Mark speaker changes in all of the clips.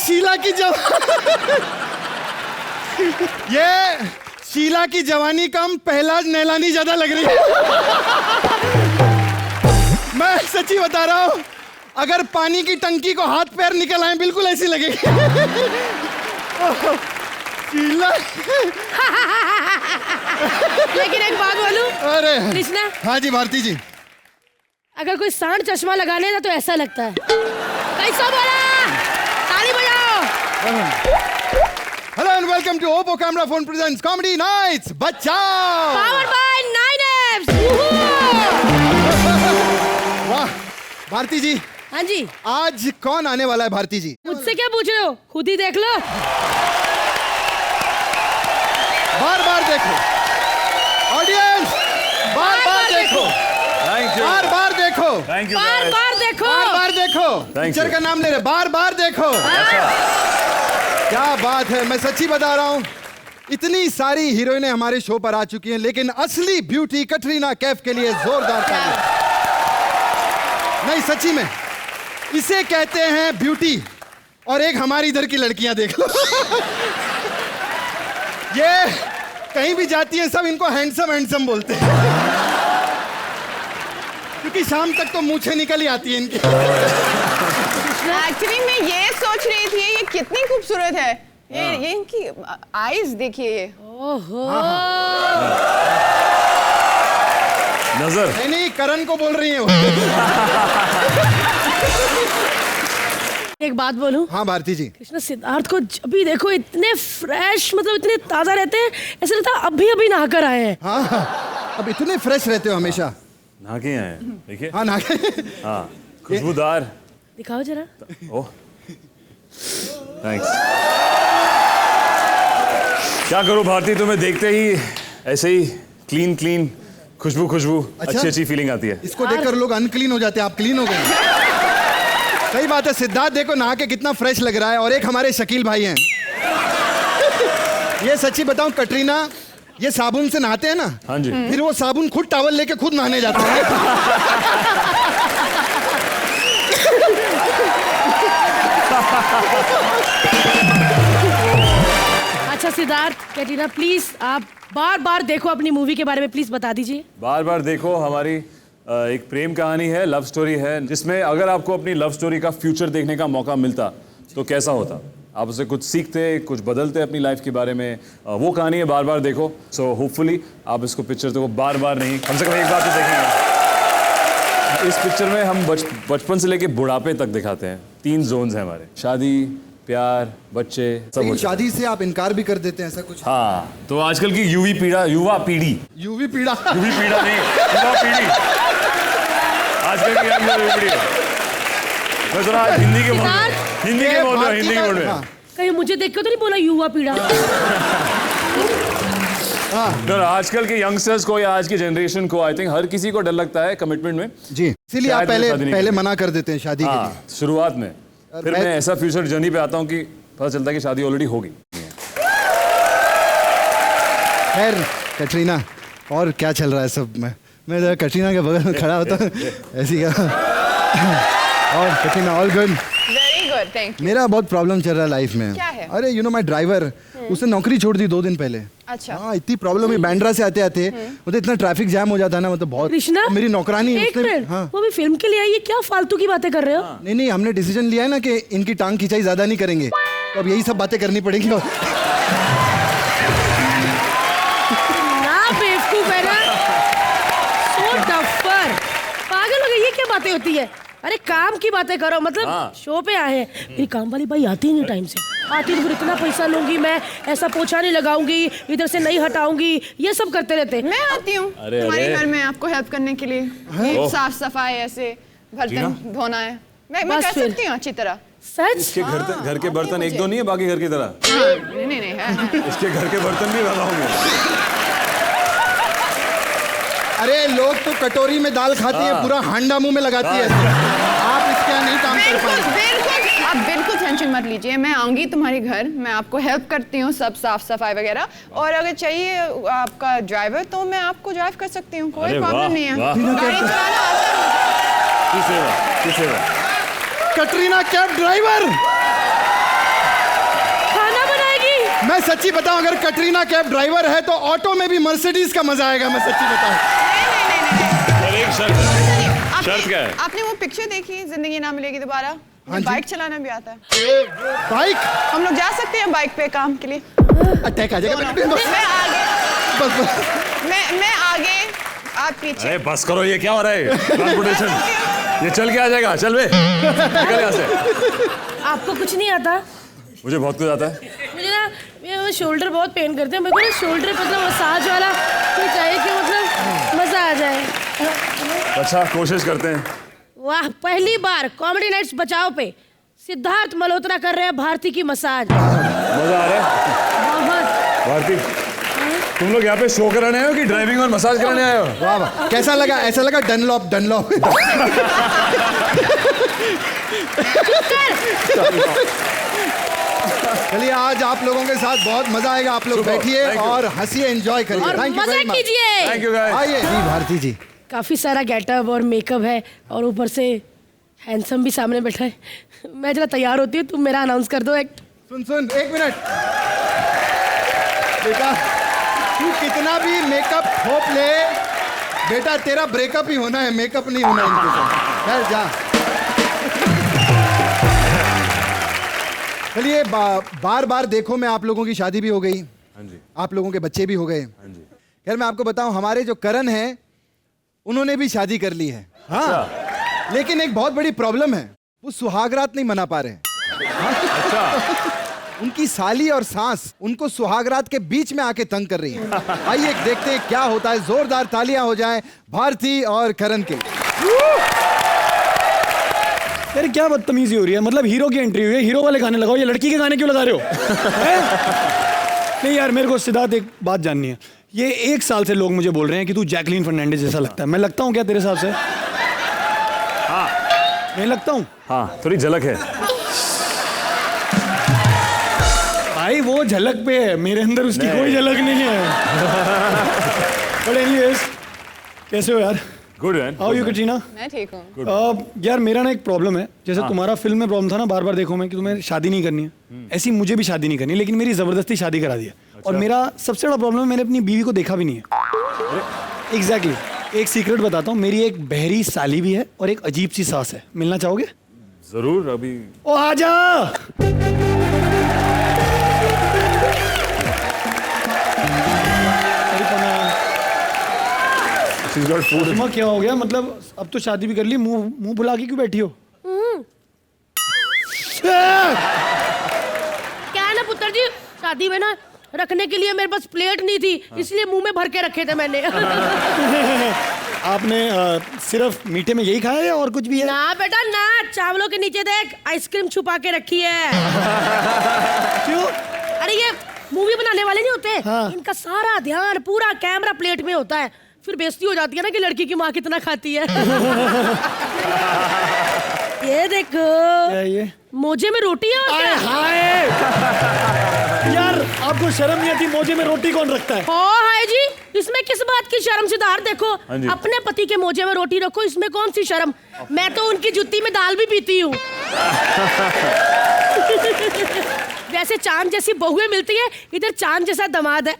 Speaker 1: शीला की ये शीला की जवानी कम पहला नैलानी ज्यादा लग रही है। मैं सच्ची बता रहा हूँ, अगर पानी की टंकी को हाथ पैर निकल आए बिल्कुल ऐसी लगेगी। शीला।
Speaker 2: लेकिन एक बात बोलूं?
Speaker 1: अरे
Speaker 2: कृष्णा।
Speaker 1: हाँ जी भारती जी।
Speaker 2: अगर कोई सांड चश्मा लगा लेगा तो ऐसा लगता है। कैसा बोला? ताली बजाओ।
Speaker 1: Hello and welcome to Oppo camera phone presents comedy nights Bachao.
Speaker 2: Powered by 9Apps।
Speaker 1: वाह भारती जी।
Speaker 2: हाँ जी।
Speaker 1: आज कौन आने वाला है भारती जी?
Speaker 2: मुझसे क्या पूछ रहे हो? खुद ही देख लो।
Speaker 1: बार बार देखो ऑडियंस, बार बार देखो, बार बार देखो,
Speaker 2: बार बार देखो,
Speaker 1: बार बार देखो। पिक्चर का नाम ले रहे, बार बार देखो। क्या बात है, मैं सच्ची बता रहा हूँ, इतनी सारी हीरोइनें हमारे शो पर आ चुकी हैं, लेकिन असली ब्यूटी कटरीना कैफ के लिए जोरदार तालियां। नहीं सच्ची में, इसे कहते हैं ब्यूटी। और एक हमारी इधर की लड़कियां देख लो। ये कहीं भी जाती है सब इनको हैंडसम हैंडसम बोलते हैं, क्योंकि शाम तक तो मूंछें निकल ही आती है इनकी।
Speaker 3: एक्चुअली मैं ये सोच रही थी ये कितनी खूबसूरत है। ये इनकी आईज देखिए ये।
Speaker 2: ओहो।
Speaker 4: नजर
Speaker 1: नहीं करण को बोल रही है वो।
Speaker 2: एक बात बोलूं?
Speaker 1: हाँ भारती जी।
Speaker 2: कृष्णा, सिद्धार्थ को जब भी देखो इतने फ्रेश, मतलब इतने ताजा रहते हैं, ऐसा लगता है अभी अभी नहाकर आए हैं।
Speaker 1: हाँ अब इतने फ्रेश रहते हो हमेशा।
Speaker 4: नहा के आए हैं, देखिए।
Speaker 1: हाँ नहा के।
Speaker 4: हाँ खुशबूदार।
Speaker 2: दिखाओ जरा।
Speaker 4: ओह थैंक्स। क्या करूं भारती, तुम्हें देखते ही ऐसे ही क्लीन क्लीन खुशबू
Speaker 1: अच्छा?
Speaker 4: अच्छी अच्छी फीलिंग आती है।
Speaker 1: इसको देखकर लोग अनक्लीन हो जाते हैं, आप क्लीन हो गए। सही बात है। सिद्धार्थ देखो नहा के कितना फ्रेश लग रहा है। और एक हमारे शकील भाई हैं। ये सच्ची बताऊं कटरीना, ये साबुन से नहाते हैं ना।
Speaker 4: हाँ जी।
Speaker 1: फिर वो साबुन खुद टॉवल लेके खुद नहाने जाते हैं।
Speaker 2: अच्छा सिद्धार्थ, कैटरीना प्लीज आप बार बार देखो, अपनी मूवी के बारे में प्लीज बता दीजिए।
Speaker 4: बार बार देखो, हमारी एक प्रेम कहानी है, लव स्टोरी है, जिसमें अगर आपको अपनी लव स्टोरी का फ्यूचर देखने का मौका मिलता तो कैसा होता। आप उसे कुछ सीखते, कुछ बदलते अपनी लाइफ के बारे में। वो कहानी है, बार बार देखो। सो होपफुली आप इसको पिक्चर देखो, बार बार नहीं, कम से कम एक बार तो देखेंगे। इस पिक्चर में हम बचपन से लेके बुढ़ापे तक दिखाते हैं। 3 जोन्स हैं हमारे, शादी, प्यार, बच्चे, सब
Speaker 1: लेकिन
Speaker 4: होता है।
Speaker 1: शादी से आप इनकार भी कर देते हैं, ऐसा कुछ?
Speaker 4: हाँ, तो आजकल की युवा पीढ़ी
Speaker 1: युवी पीड़ा
Speaker 4: युवा पीढ़ी नहीं, युवा पीढ़ी, आजकल की युवा पीढ़ी। मैं जरा हिंदी के मोड में
Speaker 1: हाँ।
Speaker 2: कहीं मुझे देख के तो नहीं बोला युवा पीढ़ा?
Speaker 4: तो आजकल के यंगस्टर्स को या आज की जनरेशन को आई थिंक हर किसी को डर लगता है कमिटमेंट में
Speaker 1: जी, इसीलिए आप पहले मना कर देते हैं शादी के लिए
Speaker 4: शुरुआत में। फिर मैं ऐसा फ्यूचर जर्नी पे आता हूँ कि पता चलता है कि शादी ऑलरेडी हो गई।
Speaker 1: खैर कटरीना, और क्या चल रहा है सब? मैं जरा कटरीना के बगल में खड़ा होता हूँ ऐसी क्या। और Katrina all good?
Speaker 3: Very good, thank you.
Speaker 1: मेरा बहुत प्रॉब्लम चल रहा है लाइफ में।
Speaker 3: क्या है?
Speaker 1: अरे यू नो माय ड्राइवर, उसने नौकरी छोड़ दी 2 दिन पहले।
Speaker 3: अच्छा।
Speaker 1: हाँ इतनी प्रॉब्लम है, बैंड्रा से आते आते मतलब इतना ट्रैफिक जैम हो जाता है ना, मतलब बहुत।
Speaker 2: कृष्णा,
Speaker 1: मेरी नौकरानी
Speaker 2: एक मिनट,
Speaker 1: हाँ।
Speaker 2: वो भी फिल्म के लिए आई है, क्या फालतू की बातें कर रहे हो?
Speaker 1: नहीं हमने डिसीजन लिया है ना कि इनकी टांग खिंचाई ज्यादा नहीं करेंगे, तो अब यही सब बातें करनी पड़ेगी।
Speaker 2: ना बेवकूफ है ना, सो डफर, पागल हो गई, ये क्या बातें होती है? अरे काम की बातें करो, मतलब शो पे आए हैं। मेरी काम वाली भाई आती नहीं टाइम से, आती तो फिर इतना पैसा लूंगी मैं, ऐसा पोछा नहीं लगाऊंगी, इधर से नहीं हटाऊंगी, ये सब करते रहते।
Speaker 3: मैं आती हूँ तुम्हारे घर में आपको हेल्प करने के लिए। साफ सफाई, ऐसे बर्तन धोना है, मैं कर सकती हूँ अच्छी तरह।
Speaker 2: सच?
Speaker 4: इसके घर के बर्तन 1-2 नहीं है बाकी घर की तरह?
Speaker 3: नहीं है।
Speaker 4: इसके घर के बर्तन भी लगाओगे?
Speaker 1: अरे लोग तो कटोरी में दाल खाती है, पूरा हांडा मुंह में लगाती है। आप इसके यहाँ नहीं काम कर पाएंगे।
Speaker 3: बिल्कुल, आप बिल्कुल टेंशन मत लीजिए, मैं आऊंगी तुम्हारे घर, मैं आपको हेल्प करती हूँ, सब साफ सफाई वगैरह। और अगर चाहिए आपका ड्राइवर तो मैं आपको ड्राइव कर सकती हूँ, कोई प्रॉब्लम नहीं है। गाड़ी चलाना आता है।
Speaker 1: Katrina cab driver. मैं सच्ची बताऊं, अगर कटरीना कैब ड्राइवर है तो ऑटो में भी मर्सिडीज का मजा आएगा, मैं सच्ची बताऊं।
Speaker 4: एक शर्त है। शर्त क्या है?
Speaker 3: आपने वो पिक्चर देखी जिंदगी ना मिलेगी दोबारा?
Speaker 1: हाँ
Speaker 3: बाइक चलाना भी आता है।
Speaker 1: बाइक
Speaker 3: हम लोग जा सकते हैं बाइक पे काम के लिए?
Speaker 1: अटैक आ जाएगा।
Speaker 3: मैं आगे,
Speaker 1: बस बस।
Speaker 3: मैं आगे, आप पीछे।
Speaker 4: अरे बस करो, ये क्या हो रहा है? ट्रांसपोर्टेशन ये चल के आ जाएगा। चल बे, निकल यहाँ से।
Speaker 2: आपको कुछ नहीं आता?
Speaker 4: मुझे बहुत कुछ आता है।
Speaker 2: मुझे ना ये शोल्डर बहुत पेन करते हैं, मेरे को ना शोल्डर मतलब मसाज वाला कोई चाहिए कि मतलब मजा आ जाए।
Speaker 4: अच्छा, कोशिश करते हैं।
Speaker 2: वाह, पहली बार कॉमेडी नाइट्स बचाओ पे सिद्धार्थ मल्होत्रा कर रहे हैं भारती की मसाज।
Speaker 4: मजा आ रहा है?
Speaker 2: बहुत।
Speaker 4: भारती, तुम लोग यहाँ पे शो कराने आए हो कि ड्राइविंग और मसाज कराने आए हो?
Speaker 1: वाह वाह, कैसा लगा? ऐसा लगा डनलॉप डनलॉप। चलिए, आज आप लोगों के साथ बहुत मजा आएगा। आप लोग बैठिए और हंसिए, एंजॉय करिए।
Speaker 2: और
Speaker 1: थैंक यू
Speaker 2: मजा
Speaker 1: वेरी मच।
Speaker 2: कीजिए।
Speaker 4: Thank you guys.
Speaker 1: आइए जी भारती जी।
Speaker 2: काफी सारा गेटअप और मेकअप है और ऊपर से हैंडसम भी सामने बैठा है। मैं जरा तैयार होती हूँ, तुम मेरा अनाउंस कर दो एक्ट।
Speaker 1: सुन 1 मिनट बेटा, तू कितना भी मेकअप थोप ले, बेटा तेरा ब्रेकअप ही होना है, मेकअप नहीं होना इनके साथ। खैर जा। चलिए, बार बार देखो मैं आप लोगों की शादी भी हो गई।
Speaker 4: हाँ जी।
Speaker 1: आप लोगों के बच्चे भी हो गए।
Speaker 4: हाँ जी।
Speaker 1: खैर मैं आपको बताऊं, हमारे जो करण हैं उन्होंने भी शादी कर ली है। हाँ, लेकिन एक बहुत बड़ी प्रॉब्लम है, वो सुहागरात नहीं मना पा रहे हैं।
Speaker 4: अच्छा।
Speaker 1: उनकी साली और सास उनको सुहागरात के बीच में आके तंग कर रही है। आइए देखते हैं क्या होता है। जोरदार तालियां हो जाएं भारती और करण के।
Speaker 5: यार क्या बदतमीजी हो रही है, मतलब हीरो की एंट्री हुई है, हीरो वाले गाने लगाओ, ये लड़की के गाने क्यों लगा रहे हो? नहीं यार, मेरे को सिद्धार्थ एक बात जाननी है। ये 1 साल से लोग मुझे बोल रहे हैं कि तू जैकलीन फर्नांडिस जैसा लगता है। मैं लगता हूँ क्या तेरे हिसाब से?
Speaker 4: हाँ,
Speaker 5: नहीं लगता हूँ?
Speaker 4: हाँ, थोड़ी झलक है।
Speaker 5: भाई वो झलक पे है, मेरे अंदर उसकी कोई झलक नहीं है। बट एनीवेज, कैसे हो यार?
Speaker 4: Good man.
Speaker 5: How you Katrina?
Speaker 3: मैं ठीक हूँ।
Speaker 5: यार मेरा ना एक प्रॉब्लम है, जैसे तुम्हारा फिल्म में प्रॉब्लम था ना, बार बार देखो मैं कि तुम्हें शादी नहीं करनी है, ऐसी मुझे भी शादी नहीं करनी, लेकिन मेरी जबरदस्ती शादी करा दी है। और मेरा सबसे बड़ा प्रॉब्लम है, मैंने अपनी बीवी को देखा भी नहीं है। एग्जैक्टली। एक सीक्रेट बताता हूँ, मेरी एक बहरी साली भी है और एक अजीब सी सास है। मिलना चाहोगे?
Speaker 4: जरूर। अभी
Speaker 5: ओ आजा। तुम्हारा क्या हो गया? मतलब अब तो शादी भी कर ली, मुंह भुला के क्यों बैठी हो?
Speaker 2: क्या है ना पुत्र जी, शादी में ना रखने के लिए मेरे पास प्लेट नहीं थी, इसलिए मुंह में भर के रखे थे मैंने।
Speaker 5: आपने सिर्फ मीठे में यही खाया है और कुछ भी है?
Speaker 2: ना बेटा ना, चावलों के नीचे देख आइसक्रीम छुपा के रखी है।
Speaker 5: क्यों?
Speaker 2: अरे ये मूवी बनाने वाले नहीं होते,
Speaker 5: हाँ।
Speaker 2: इनका सारा ध्यान पूरा कैमरा प्लेट में होता है, फिर बेइज्जती हो जाती है ना कि लड़की की माँ कितना खाती है। ये देखो,
Speaker 5: क्या ये?
Speaker 2: मोजे में रोटी है और क्या?
Speaker 5: हाय यार, आपको शर्म नहीं आती? मोजे में रोटी कौन रखता है?
Speaker 2: ओ हाय जी, इसमें किस बात की शर्म? सिद्धार्थ देखो,
Speaker 4: हाँ जी।
Speaker 2: अपने पति के मोजे में रोटी रखो, इसमें कौन सी शर्म? मैं तो उनकी जुत्ती में दाल भी पीती हूँ। वैसे चांद जैसी बहुएं मिलती है, इधर चांद जैसा दामाद है।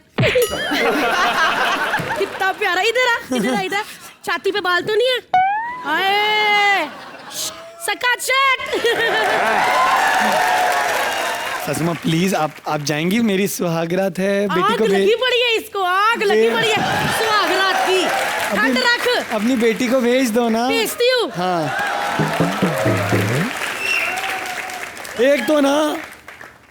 Speaker 2: कितना प्यारा। इधर आ, इधर आ, इधर। छाती पे बाल तो नहीं है? आए सकाचट।
Speaker 5: ससमा प्लीज, आप जाएंगी? मेरी सुहागरात है, बेटी
Speaker 2: आग
Speaker 5: को
Speaker 2: लगी पड़ी है इसको, आग लगी पड़ी है सुहागरात की। ठंड रख,
Speaker 5: अपनी बेटी को भेज दो ना।
Speaker 2: भेजती हूँ।
Speaker 5: हाँ, एक तो ना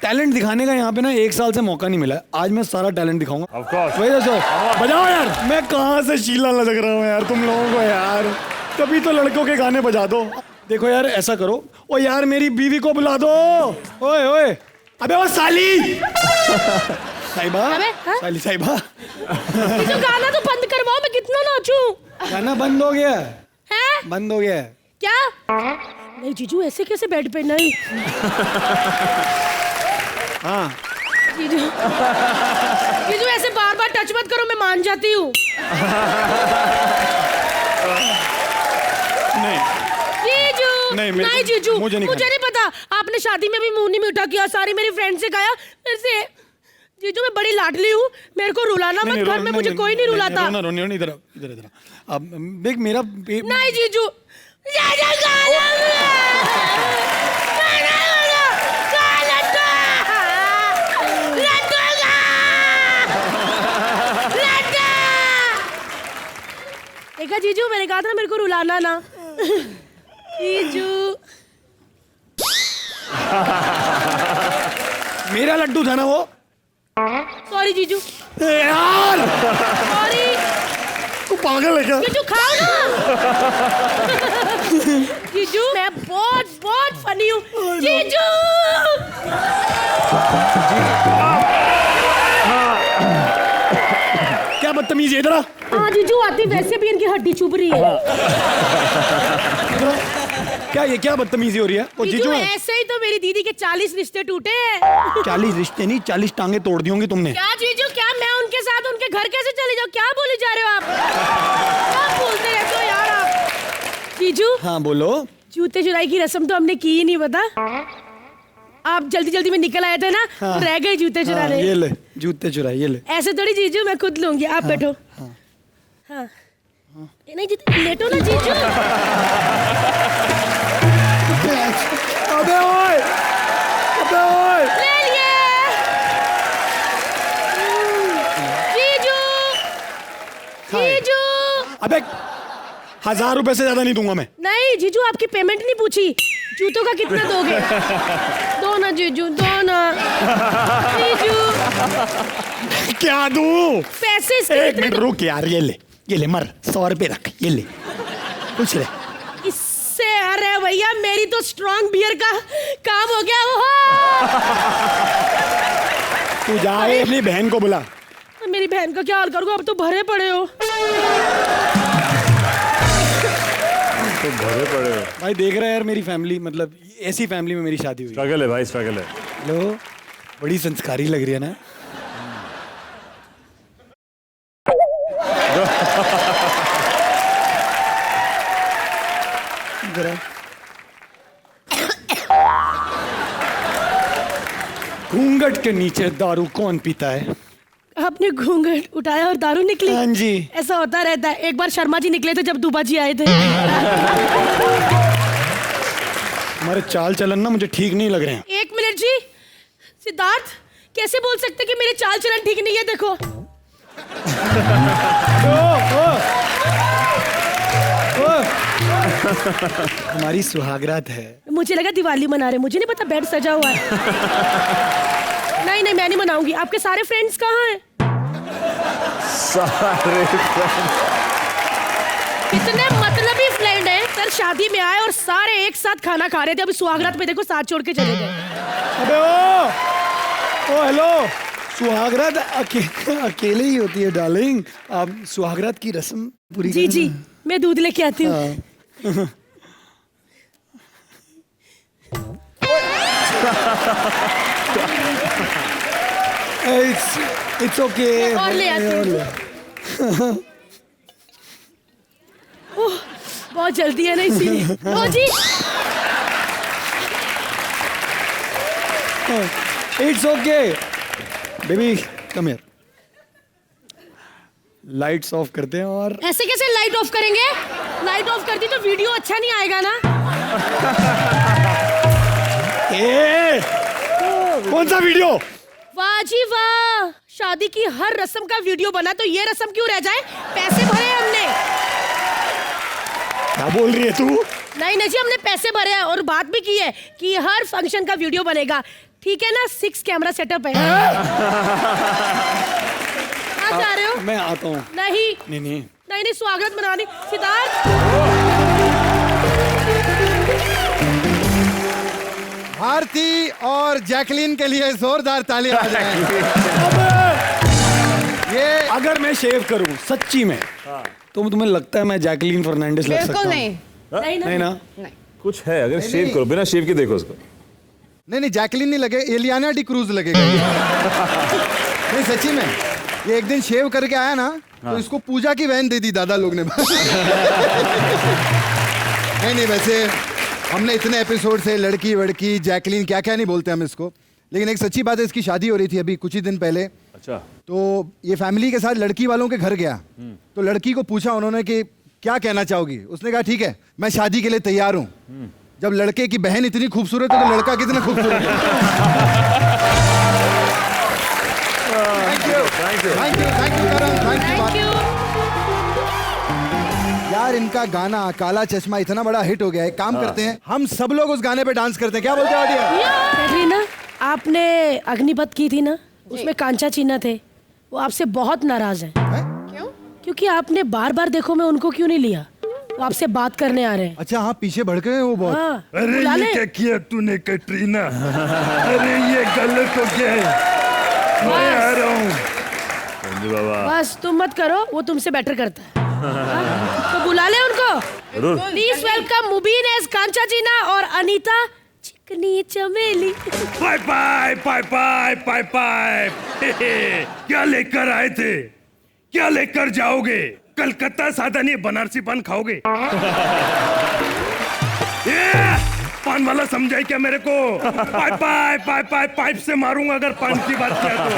Speaker 5: टैलेंट दिखाने का यहाँ पे ना 1 साल से मौका नहीं मिला है। आज मैं सारा टैलेंट दिखाऊंगा।
Speaker 4: Of course।
Speaker 5: वही तो सर, बजाओ यार। मैं कहाँ से शीला लग रहा हूँ यार तुम लोगों को यार। कभी तो लड़कों के गाने बजा दो। देखो यार, ऐसा करो, ओ यार मेरी बीवी को बुला दो। ओए ओए, अबे वो साली। साहिबा,
Speaker 2: अबे, हाँ?
Speaker 5: साली साहिबा।
Speaker 2: ये जो गाना तो बंद करवाओ, मैं कितना नाचूं।
Speaker 5: गाना बंद हो गया
Speaker 2: है?
Speaker 5: बंद हो गया
Speaker 2: क्या? नहीं जीजू, ऐसे कैसे बेड पे? नहीं
Speaker 5: हाँ।
Speaker 2: जीजू, जीजू ऐसे बार बार टच मत करो, मैं मान जाती हूँ।
Speaker 5: नहीं
Speaker 2: जीजू नहीं जीजू,
Speaker 5: मुझे नहीं
Speaker 2: पता। आपने शादी में भी मुंह नहीं मीठा किया, सारी मेरी फ्रेंड से खाया, मेरे से जीजू मैं बड़ी लाडली हूँ, मेरे को रुलाना मत, घर में मुझे कोई नहीं रुलाता।
Speaker 5: रोनी इधर इधर इधर। अब देख मेरा
Speaker 2: नहीं जीजू, देखा जीजू, मैंने कहा था मेरे को रुलाना ना। जीजू
Speaker 5: मेरा लड्डू था ना वो।
Speaker 2: सॉरी जीजू,
Speaker 5: यार
Speaker 2: सॉरी।
Speaker 5: तू पागल है क्या?
Speaker 2: जीजू खाओ ना। जीजू मैं बहुत बहुत फनी हूँ। जीजू
Speaker 5: क्या बदतमीज है, इधर आ।
Speaker 2: हाँ जीजू, आती वैसे भी इनकी हड्डी चुभ रही है।
Speaker 5: क्या ये क्या बदतमीजी हो रही है? वो
Speaker 2: जीजू
Speaker 5: जीजू
Speaker 2: ऐसे ही तो मेरी दीदी के 40 रिश्ते टूटे हैं।
Speaker 5: 40 रिश्ते नहीं, 40 टांगे तोड़ दी होंगी तुमने।
Speaker 2: क्या जीजू, क्या मैं उनके साथ उनके घर कैसे चली जाऊँ? क्या बोले जा रहे हो आप? क्या बोलते रहते हो यार आप? जीजू
Speaker 5: हाँ बोलो।
Speaker 2: जूते चुराई की रस्म तो हमने की ही नहीं, पता? आप जल्दी जल्दी में निकल आए थे ना,
Speaker 5: हाँ।
Speaker 2: तो रह गए जूते चुराने।
Speaker 5: ये ले जूते चुराए, ये ले।
Speaker 2: ऐसे थोड़ी जीजू, मैं खुद लूंगी, आप बैठो। हाँ नहीं जीजू, लेटो ना जीजू।
Speaker 5: अबे ओए, अबे ओए।
Speaker 2: ले लिए जीजू, जीजू।
Speaker 5: अबे 1000 रुपए से ज्यादा नहीं दूंगा मैं।
Speaker 2: नहीं जीजू, आपकी पेमेंट नहीं पूछी, जूतों का कितना दोगे? दो ना जीजू, दो ना जीजू।
Speaker 5: क्या दूं?
Speaker 2: पैसे इसके
Speaker 5: एक
Speaker 2: कितने
Speaker 5: मिनट रुक यार, ये ले मर, 100 रुपए रख, ये ले कुछ ले।
Speaker 2: इससे अरे भैया, मेरी तो स्ट्रॉन्ग बियर का काम हो गया। वो
Speaker 5: तू जा अपनी बहन को बुला।
Speaker 2: मेरी बहन का क्या हाल करूँगा? अब तो भरे पड़े हो।
Speaker 4: तो भरे पड़े हो
Speaker 5: भाई, देख रहा है यार मेरी फैमिली, मतलब ऐसी फैमिली में मेरी शादी हुई।
Speaker 4: स्ट्रगल है भाई, स्ट्रगल है।
Speaker 5: हेलो, बड़ी संस्कारी लग रही है ना। घूंघट के नीचे दारू कौन पीता है?
Speaker 2: आपने घूंघट उठाया और दारू निकली?
Speaker 5: हाँ जी।
Speaker 2: ऐसा होता रहता है। एक बार शर्मा जी निकले थे जब दुबा जी आए थे।
Speaker 5: हमारे चाल चलन ना मुझे ठीक नहीं लग रहे हैं।
Speaker 2: एक मिनट जी, सिद्धार्थ कैसे बोल सकते कि मेरे चाल चलन ठीक नहीं है? देखो
Speaker 5: हमारी सुहागरात है।
Speaker 2: मुझे लगा दिवाली मना रहे, मुझे नहीं पता बेड सजा हुआ है। नहीं नहीं, मैं नहीं मनाऊंगी। आपके सारे फ्रेंड्स कहाँ हैं?
Speaker 4: सारे
Speaker 2: इतने मतलबी फ्रेंड हैं, सर शादी में आए और सारे एक साथ खाना खा रहे थे, अभी सुहागरात में देखो साथ छोड़ के चले गए।
Speaker 5: अबे ओ हेलो, सुहागरात अकेले ही होती है डार्लिंग। आप सुहागरात की रस्म पूरी
Speaker 2: जी जी, मैं दूध लेके आती हूँ।
Speaker 5: It's okay.
Speaker 2: और ले आती हूँ। ओह, बहुत जल्दी है ना इसीलिए। ओ जी,
Speaker 5: it's okay baby, come here. Lights off करते हैं। और
Speaker 2: ऐसे कैसे लाइट ऑफ करेंगे? लाइट ऑफ कर दी तो वीडियो अच्छा नहीं आएगा ना।
Speaker 5: कौन सा वीडियो?
Speaker 2: वाह जी वाह, शादी की हर रस्म का वीडियो बना, तो ये रस्म क्यों रह जाए? पैसे भरे हैं हमने।
Speaker 5: क्या बोल रही है तू?
Speaker 2: नहीं नहीं जी, हमने पैसे भरे हैं और बात भी की है कि हर फंक्शन का वीडियो बनेगा। ठीक है ना? 6 कैमरा सेटअप है। कहाँ जा रहे हो?
Speaker 5: मैं आता हूँ।
Speaker 2: नहीं
Speaker 5: नहीं नहीं
Speaker 2: नहीं नहीं, स्वागत मनानी। सिद्धार्थ,
Speaker 1: भारती और जैकलीन के लिए जोरदार तालियां आ जाएं। ये
Speaker 5: अगर मैं शेव करूं सच्ची में, तो तुम्हें लगता है मैं जैकलीन फर्नांडिस लग सकता
Speaker 3: बिल्कुल
Speaker 5: हूं?
Speaker 3: नहीं।
Speaker 5: नहीं ना।
Speaker 3: नहीं।
Speaker 4: कुछ है, अगर शेव करो, बिना शेव के देखो उसको।
Speaker 1: नहीं जैकलीन नहीं लगे, एलियाना डी क्रूज लगेगा। नहीं सच्ची में, ये एक दिन शेव करके आया ना, तो इसको पूजा की वैन दे दी दादा लोग ने। नहीं वैसे हमने इतने एपिसोड से लड़की वड़की जैकलीन क्या क्या नहीं बोलते हम इसको, लेकिन एक सच्ची बात है, इसकी शादी हो रही थी अभी कुछ ही दिन पहले।
Speaker 4: अच्छा।
Speaker 1: तो ये फैमिली के साथ लड़की वालों के घर गया, तो लड़की को पूछा उन्होंने कि क्या कहना चाहोगी। उसने कहा ठीक है, मैं शादी के लिए तैयार हूँ। जब लड़के की बहन इतनी खूबसूरत है तो लड़का कितना खूबसूरत है। Thank you Karan, thank you. यार इनका गाना काला चश्मा इतना बड़ा हिट हो गया है, काम करते हैं हम सब लोग उस गाने पे डांस करते हैं, क्या बोलते हैं ऑडियंस?
Speaker 2: कैटरीना, आपने अग्निपथ की थी ना, उसमें कांचा चीना थे, वो आपसे बहुत नाराज हैं।
Speaker 3: क्यों?
Speaker 2: क्योंकि आपने बार बार देखो मैं उनको क्यों नहीं लिया, वो आपसे बात करने आ रहे हैं।
Speaker 1: अच्छा हाँ, पीछे भड़के हैं वो बहुत।
Speaker 2: हाँ,
Speaker 6: अरे
Speaker 2: बुला
Speaker 6: ये
Speaker 2: ले।
Speaker 6: क्या किया तूने कैटरीना? अरे ये गलत हो गया है, मैं आ रहा हूँ।
Speaker 4: बाबा
Speaker 2: बस तुम मत करो, वो तुमसे बेटर करता है। हाँ? तो बुला ले उनको। Please welcome Mubeen as Kancha Cheena और Anita Chikni Chameli.
Speaker 6: Bye bye bye bye bye bye. क्या लेकर आए थे, क्या लेकर जाओगे? कलकत्ता सादा नहीं, बनारसी पान खाओगे? ये पान वाला समझाई क्या मेरे को? Bye bye bye bye, pipe से मारूंगा अगर पान की बात किया तो।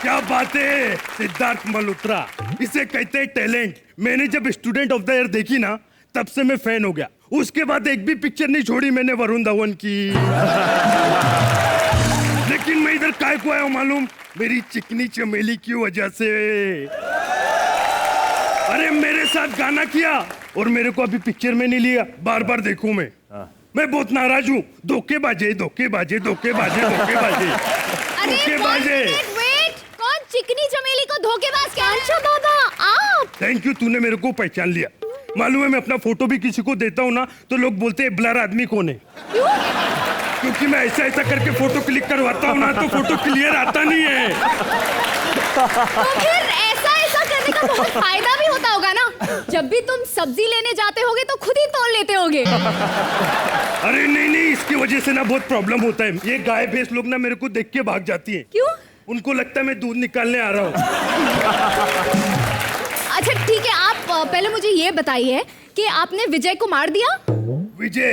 Speaker 6: क्या बात है सिद्धार्थ मल्होत्रा, इसे कहते हैं टैलेंट। मैंने जब स्टूडेंट ऑफ द ईयर देखी ना, तब से मैं फैन हो गया। उसके बाद एक भी पिक्चर नहीं छोड़ी मैंने वरुण धवन की। लेकिन मैं इधर काय को आया हूं मालूम? मेरी चिकनी चमेली की वजह से। अरे मेरे साथ गाना किया और मेरे को अभी पिक्चर में नहीं लिया, बार बार देखूं मैं बहुत नाराज हूँ। धोखेबाजे धोखेबाजे धोखेबाजे धोखेबाजे धोखेबाजे।
Speaker 7: कौन चिकनी चमेली को धोखेबाज क्या? अच्छा बाबा आप।
Speaker 6: थैंक यू, तूने मेरे को पहचान लिया। मालूम है मैं अपना फोटो भी किसी को देता हूँ ना, तो लोग बोलते हैं ब्लर आदमी कौन है।
Speaker 7: क्यों?
Speaker 6: क्योंकि मैं ऐसा ऐसा करके फोटो क्लिक करवाता हूँ ना, तो फोटो क्लियर आता नहीं है।
Speaker 7: तो फिर ऐसा ऐसा करने का बहुत फायदा भी होता होगा ना। जब भी तुम सब्जी लेने जाते होगे तो खुद ही तोड़ लेते होगे।
Speaker 6: अरे नहीं नहीं, इसकी वजह से ना बहुत प्रॉब्लम होता है। ये गाय भैंस लोग ना मेरे को देख के भाग जाती है।
Speaker 7: क्यों?
Speaker 6: उनको लगता है मैं दूध निकालने आ रहा हूँ।
Speaker 7: अच्छा ठीक है, आप पहले मुझे ये बताइए कि आपने विजय को मार दिया?
Speaker 6: विजय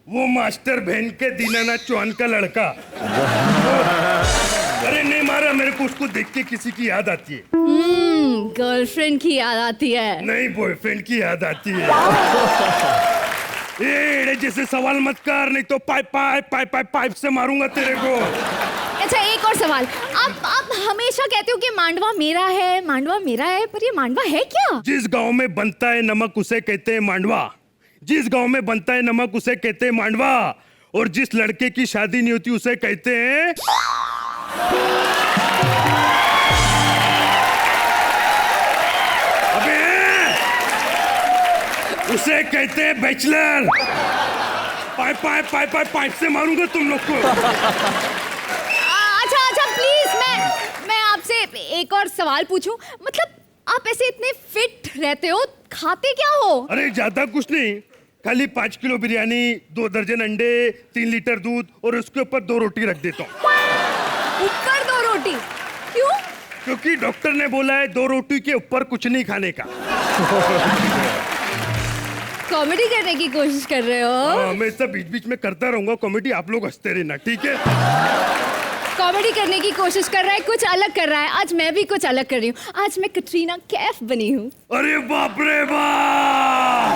Speaker 6: वो मास्टर बहन के दीनानाथ चौहान का लड़का। अरे नहीं मारा, मेरे को उसको देख के किसी की याद आती है।
Speaker 7: गर्लफ्रेंड की याद आती है?
Speaker 6: नहीं, बॉयफ्रेंड की याद आती है। ये जैसे सवाल मत कर, नहीं तो pipe pipe pipe pipe pipe से मारूंगा तेरे को।
Speaker 7: अच्छा एक और सवाल, आप हमेशा कहते हो कि मांडवा मेरा है, मांडवा मेरा है, पर ये मांडवा है क्या?
Speaker 6: जिस गांव में बनता है नमक उसे कहते हैं मांडवा। जिस गांव में बनता है नमक उसे कहते हैं मांडवा। और जिस लड़के की शादी नहीं होती उसे कहते हैं उसे कहते हैं bachelor. Pipe pipe pipe pipe pipe से मारूंगा तुम लोग को।
Speaker 7: अच्छा प्लीज मैं आपसे एक और सवाल पूछूं, मतलब आप ऐसे इतने फिट रहते हो, खाते क्या हो?
Speaker 6: अरे ज्यादा कुछ नहीं, खाली 5 किलो बिरयानी, 2 दर्जन अंडे, 3 लीटर दूध और उसके ऊपर 2 रोटी रख देता हूँ।
Speaker 7: ऊपर 2 रोटी? क्यों?
Speaker 6: क्योंकि डॉक्टर ने बोला है 2 रोटी के ऊपर कुछ नहीं खाने का।
Speaker 7: कॉमेडी करने की कोशिश कर रहे हो?
Speaker 6: हाँ, मैं सब बीच बीच में करता रहूंगा कॉमेडी, आप लोग हंसते रहना, ठीक है?
Speaker 7: कॉमेडी करने की कोशिश कर रहा है, कुछ अलग कर रहा है। आज मैं भी कुछ अलग कर रही हूँ। आज मैं कटरीना कैफ बनी हूँ।
Speaker 6: अरे बाप रे बाप,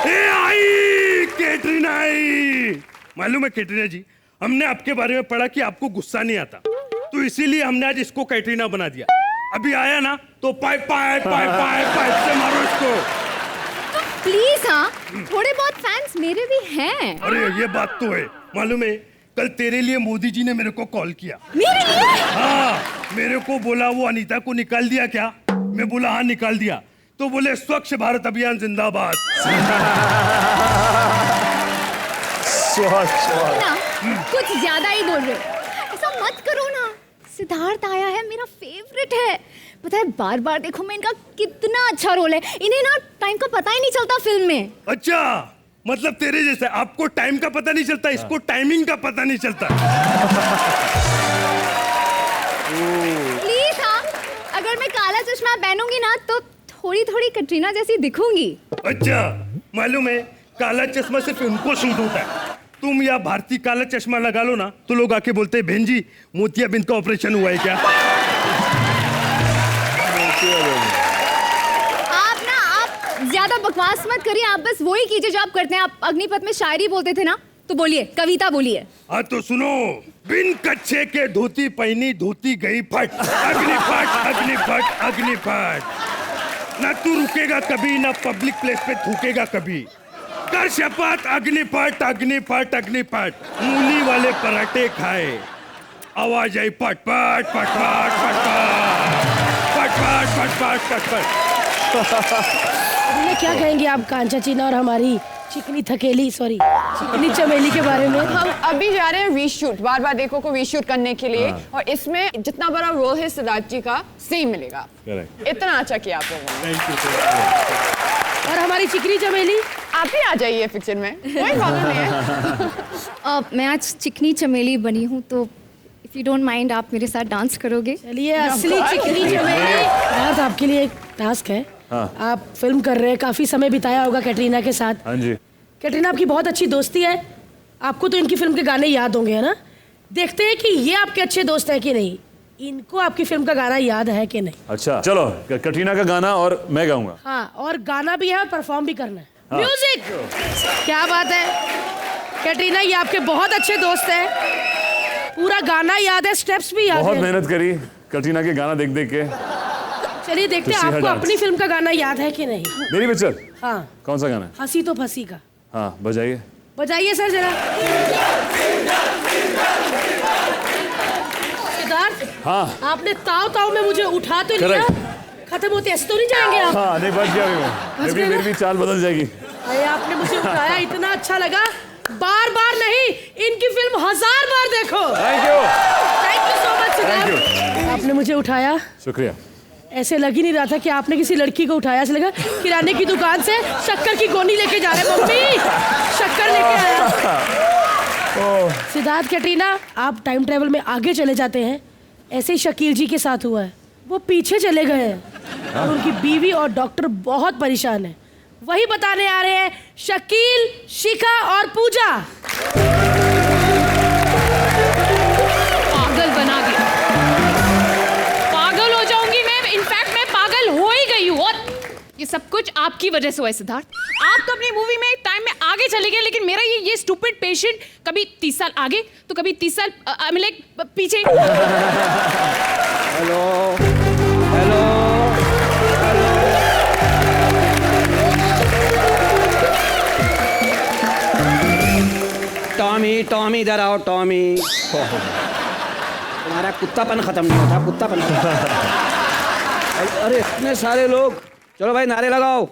Speaker 6: ये आई कैटरीना आई। मालूम है कैटरीना जी, हमने आपके बारे में पढ़ा कि आपको गुस्सा नहीं आता, तो इसीलिए हमने आज इसको कैटरीना बना दिया। अभी आया ना तो pipe pipe pipe pipe pipe से मारो इसको।
Speaker 7: प्लीज हाँ, थोड़े बहुत फैंस मेरे भी हैं।
Speaker 6: अरे ये बात तो है। मालूम है कल तेरे लिए मोदी जी ने मेरे को कॉल किया।
Speaker 7: मेरे लिए?
Speaker 6: हाँ, मेरे को बोला वो अनीता को निकाल दिया क्या? मैं बोला हाँ निकाल दिया। तो बोले स्वच्छ भारत अभियान जिंदाबाद।
Speaker 7: ना, कुछ ज्यादा ही बोल रहे हो। ऐसा मत करो ना। सिद्धार्थ आया है, मेरा फेवरेट है। पता है बार बार देखो मैं इनका कितना अच्छा रोल है। इन्हें ना टाइम का पता ही नहीं चलता फिल्म में।
Speaker 6: अच्छा, मतलब तेरे जैसे आपको टाइम का पता नहीं चलता, इसको टाइमिंग का पता नहीं चलता।
Speaker 7: प्लीज हाँ, अगर मैं काला चश्मा पहनूंगी ना तो थोड़ी थोड़ी कटरीना जैसी दिखूंगी।
Speaker 6: अच्छा, मालूम है काला चश्मा सिर्फ उनको सूट होता है, तुम या भारती काला चश्मा लगा लो ना तो लोग आके बोलते हैं बहन जी मोतियाबिंद का ऑपरेशन हुआ है क्या?
Speaker 7: आप ज्यादा बकवास मत करिए, आप बस वही कीजिए जो आप करते हैं। आप अग्निपथ में शायरी बोलते थे ना, तो बोलिए, कविता बोलिए।
Speaker 6: हाँ तो सुनो, बिन कच्छे के धोती पहनी धोती गई फट, अग्निफट अग्निफट अग्निफट। ना तू रुकेगा कभी, ना पब्लिक प्लेस पे थूकेगा कभी। कर शपथ अग्निफट अग्निफट अग्निफट। मूली वाले पराठे खाए, आवाज आई पट पट पट पट पट पट पट पट पट पट।
Speaker 2: क्या कहेंगे आप कांचा चीना और हमारी चिकनी थकेली, सॉरी चिकनी चमेली के बारे में?
Speaker 3: हम अभी जा रहे हैं रीशूट, बार बार देखो को रीशूट करने के लिए। और इसमें जितना बड़ा रोल है सिद्धार्थ जी का, सेम मिलेगा। इतना अच्छा किया आप लोगों ने।
Speaker 2: और हमारी चिकनी चमेली
Speaker 3: आप ही आ जाइए पिक्चर में, कोई प्रॉब्लम नहीं है।
Speaker 7: मैं आज चिकनी चमेली बनी हूँ, तो इफ यू डोंट माइंड आप मेरे साथ डांस करोगे?
Speaker 2: चलिए, असली चिकनी चमेली। और आपके लिए एक टास्क है। आप फिल्म कर रहे हैं, काफी समय बिताया होगा कैटरीना के साथ।
Speaker 4: हाँ जी।
Speaker 2: कैटरीना आपकी बहुत अच्छी दोस्ती है, आपको तो इनकी फिल्म के गाने याद होंगे, है ना? देखते हैं कि ये आपके अच्छे दोस्त हैं कि नहीं, इनको आपकी फिल्म का गाना याद है कि नहीं।
Speaker 4: अच्छा चलो, कटरीना का गाना और मैं गाऊंगा।
Speaker 2: हाँ, और गाना भी है और परफॉर्म भी करना है। म्यूजिक। क्या बात है कैटरीना, ये आपके बहुत अच्छे दोस्त हैं, पूरा गाना याद है, स्टेप्स भी याद है।
Speaker 4: बहुत मेहनत करी कटरीना के गाना देख देख के।
Speaker 2: चलिए देखते हैं आपको अपनी फिल्म का गाना याद है कि नहीं।
Speaker 4: मेरी पिक्चर?
Speaker 2: हाँ।
Speaker 4: कौन सा गाना है?
Speaker 2: हंसी तो फंसी का।
Speaker 4: हाँ बजाइए।
Speaker 2: बजाइए सर जरा। सिद्धार्थ,
Speaker 4: हाँ
Speaker 2: आपने ताव ताव में मुझे उठा तो लिया, खत्म होते ऐसे तो नहीं जाएंगे आप?
Speaker 4: हाँ नहीं, बच गया
Speaker 2: बच गए ना?
Speaker 4: मेरी भी चाल बदल जाएगी।
Speaker 2: अरे आपने मुझे उठाया, इतना अच्छा लगा। बार बार नहीं, इनकी फिल्म 1000 बार देखो।
Speaker 4: Thank you.
Speaker 2: Thank you so much Siddharth,
Speaker 4: Thank
Speaker 2: आपने मुझे उठाया।
Speaker 4: शुक्रिया।
Speaker 2: ऐसे लग ही नहीं रहा था कि आपने किसी लड़की को उठाया, ऐसे लगा किराने की दुकान से शक्कर की गोनी लेके जा रहे। मम्मी शक्कर लेके आया। सिद्धार्थ, कैटरीना, आप टाइम ट्रेवल में आगे चले जाते हैं, ऐसे ही शकील जी के साथ हुआ है। वो पीछे चले गए हैं और उनकी बीवी और डॉक्टर बहुत परेशान है। वही बताने आ रहे हैं शकील, शिखा और पूजा।
Speaker 8: पागल बना दिया, पागल हो जाऊंगी मैं। इनफैक्ट मैं पागल हो ही गई हूँ, और ये सब कुछ आपकी वजह से हुआ है सिद्धार्थ। आप तो अपनी मूवी में टाइम में आगे चले गए, लेकिन मेरा ये स्टूपिड पेशेंट कभी 30 साल आगे तो कभी 30 साल पीछे।
Speaker 9: हेलो हेलो, टॉमी टॉमी इधर आओ टॉमी। तुम्हारा कुत्तापन खत्म नहीं होता, कुत्तापन। अरे इतने सारे लोग, चलो भाई नारे लगाओ,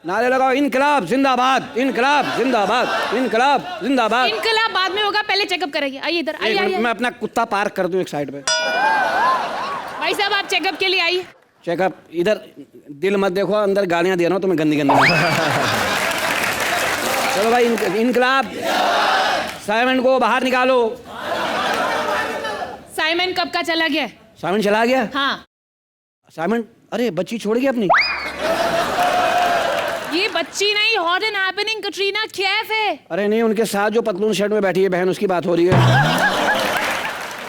Speaker 9: नारे लगाओ। इनकलाब जिंदाबाद, इनकलाब जिंदाबाद, इनकलाब जिंदाबाद।
Speaker 8: इनकलाब बाद में होगा, पहले चेकअप कराइए। आइए इधर, आइए।
Speaker 9: मैं अपना कुत्ता पार्क कर दूं एक साइड पे।
Speaker 8: भाई साहब आप चेकअप के लिए आइए।
Speaker 9: चेकअप इधर, दिल मत देखो, अंदर गालियां दे रहा हूँ तुम्हें गंदी गंदी। चलो भाई इनकलाब, साइमन को बाहर निकालो।
Speaker 8: साइमन कब का चला गया?
Speaker 9: साइमन चला गया?
Speaker 8: हाँ।
Speaker 9: साइमन, अरे बच्ची छोड़ गई अपनी।
Speaker 8: ये बच्ची नहीं, hot and happening Katrina Kaif है।
Speaker 9: अरे नहीं, उनके साथ जो पतलून शर्ट में बैठी है बहन, उसकी बात हो रही है।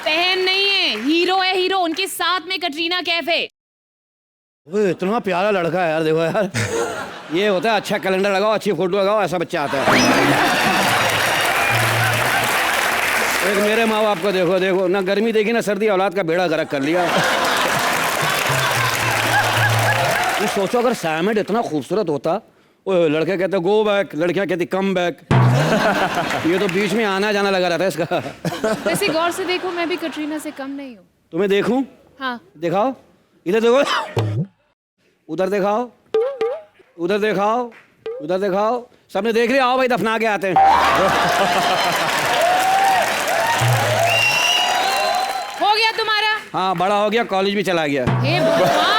Speaker 8: बहन नहीं है, हीरो है, हीरो। उनके साथ में कटरीना कैफ है।
Speaker 9: वो इतना प्यारा लड़का है यार, देखो यार। ये होता है अच्छा कैलेंडर लगाओ, अच्छी फोटो लगाओ, ऐसा बच्चा आता है। एक मेरे माँ बाप को देखो, देखो ना गर्मी देखी ना सर्दी, औलाद का बेड़ा गर्क कर लिया। ये सोचो अगर साइमन इतना खूबसूरत होता, वो लड़के कहते गो बैक, लड़कियां कहती कम बैक। ये तो बीच में आना जाना लगा रहता है इसका।
Speaker 8: वैसे गौर से देखो, मैं भी कटरीना से कम नहीं हूँ।
Speaker 9: तुम्हें देखूं?
Speaker 8: हाँ।
Speaker 9: दिखाओ, इधर देखो, उधर दिखाओ, उधर दिखाओ, उधर दिखाओ। सबने देख लिया, आओ भाई दफना के आते हैं।
Speaker 8: हो गया तुम्हारा?
Speaker 9: हाँ बड़ा हो गया, कॉलेज भी चला गया।
Speaker 8: हे भगवान।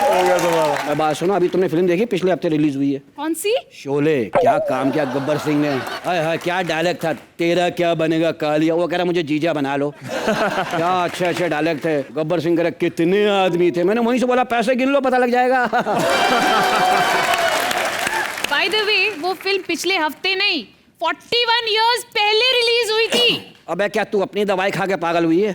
Speaker 4: हो गया तुम्हारा।
Speaker 9: बात सुनो, अभी तुमने फिल्म देखी, पिछले हफ्ते रिलीज हुई है।
Speaker 8: कौन सी?
Speaker 9: शोले। क्या काम किया गब्बर सिंह ने, हाय हाय क्या डायलॉग था, तेरा क्या बनेगा कालिया। वो कह रहा मुझे जीजा बना लो। क्या अच्छे अच्छे डायलॉग थे। गब्बर सिंह कह रहा कितने आदमी थे, मैंने वहीं से बोला पैसे गिन लो पता लग जाएगा।
Speaker 8: बाय द वे, वो फिल्म पिछले हफ्ते नहीं, 41 इयर्स पहले रिलीज हुई थी।
Speaker 9: अबे क्या तू अपनी दवाई खा के पागल हुई है?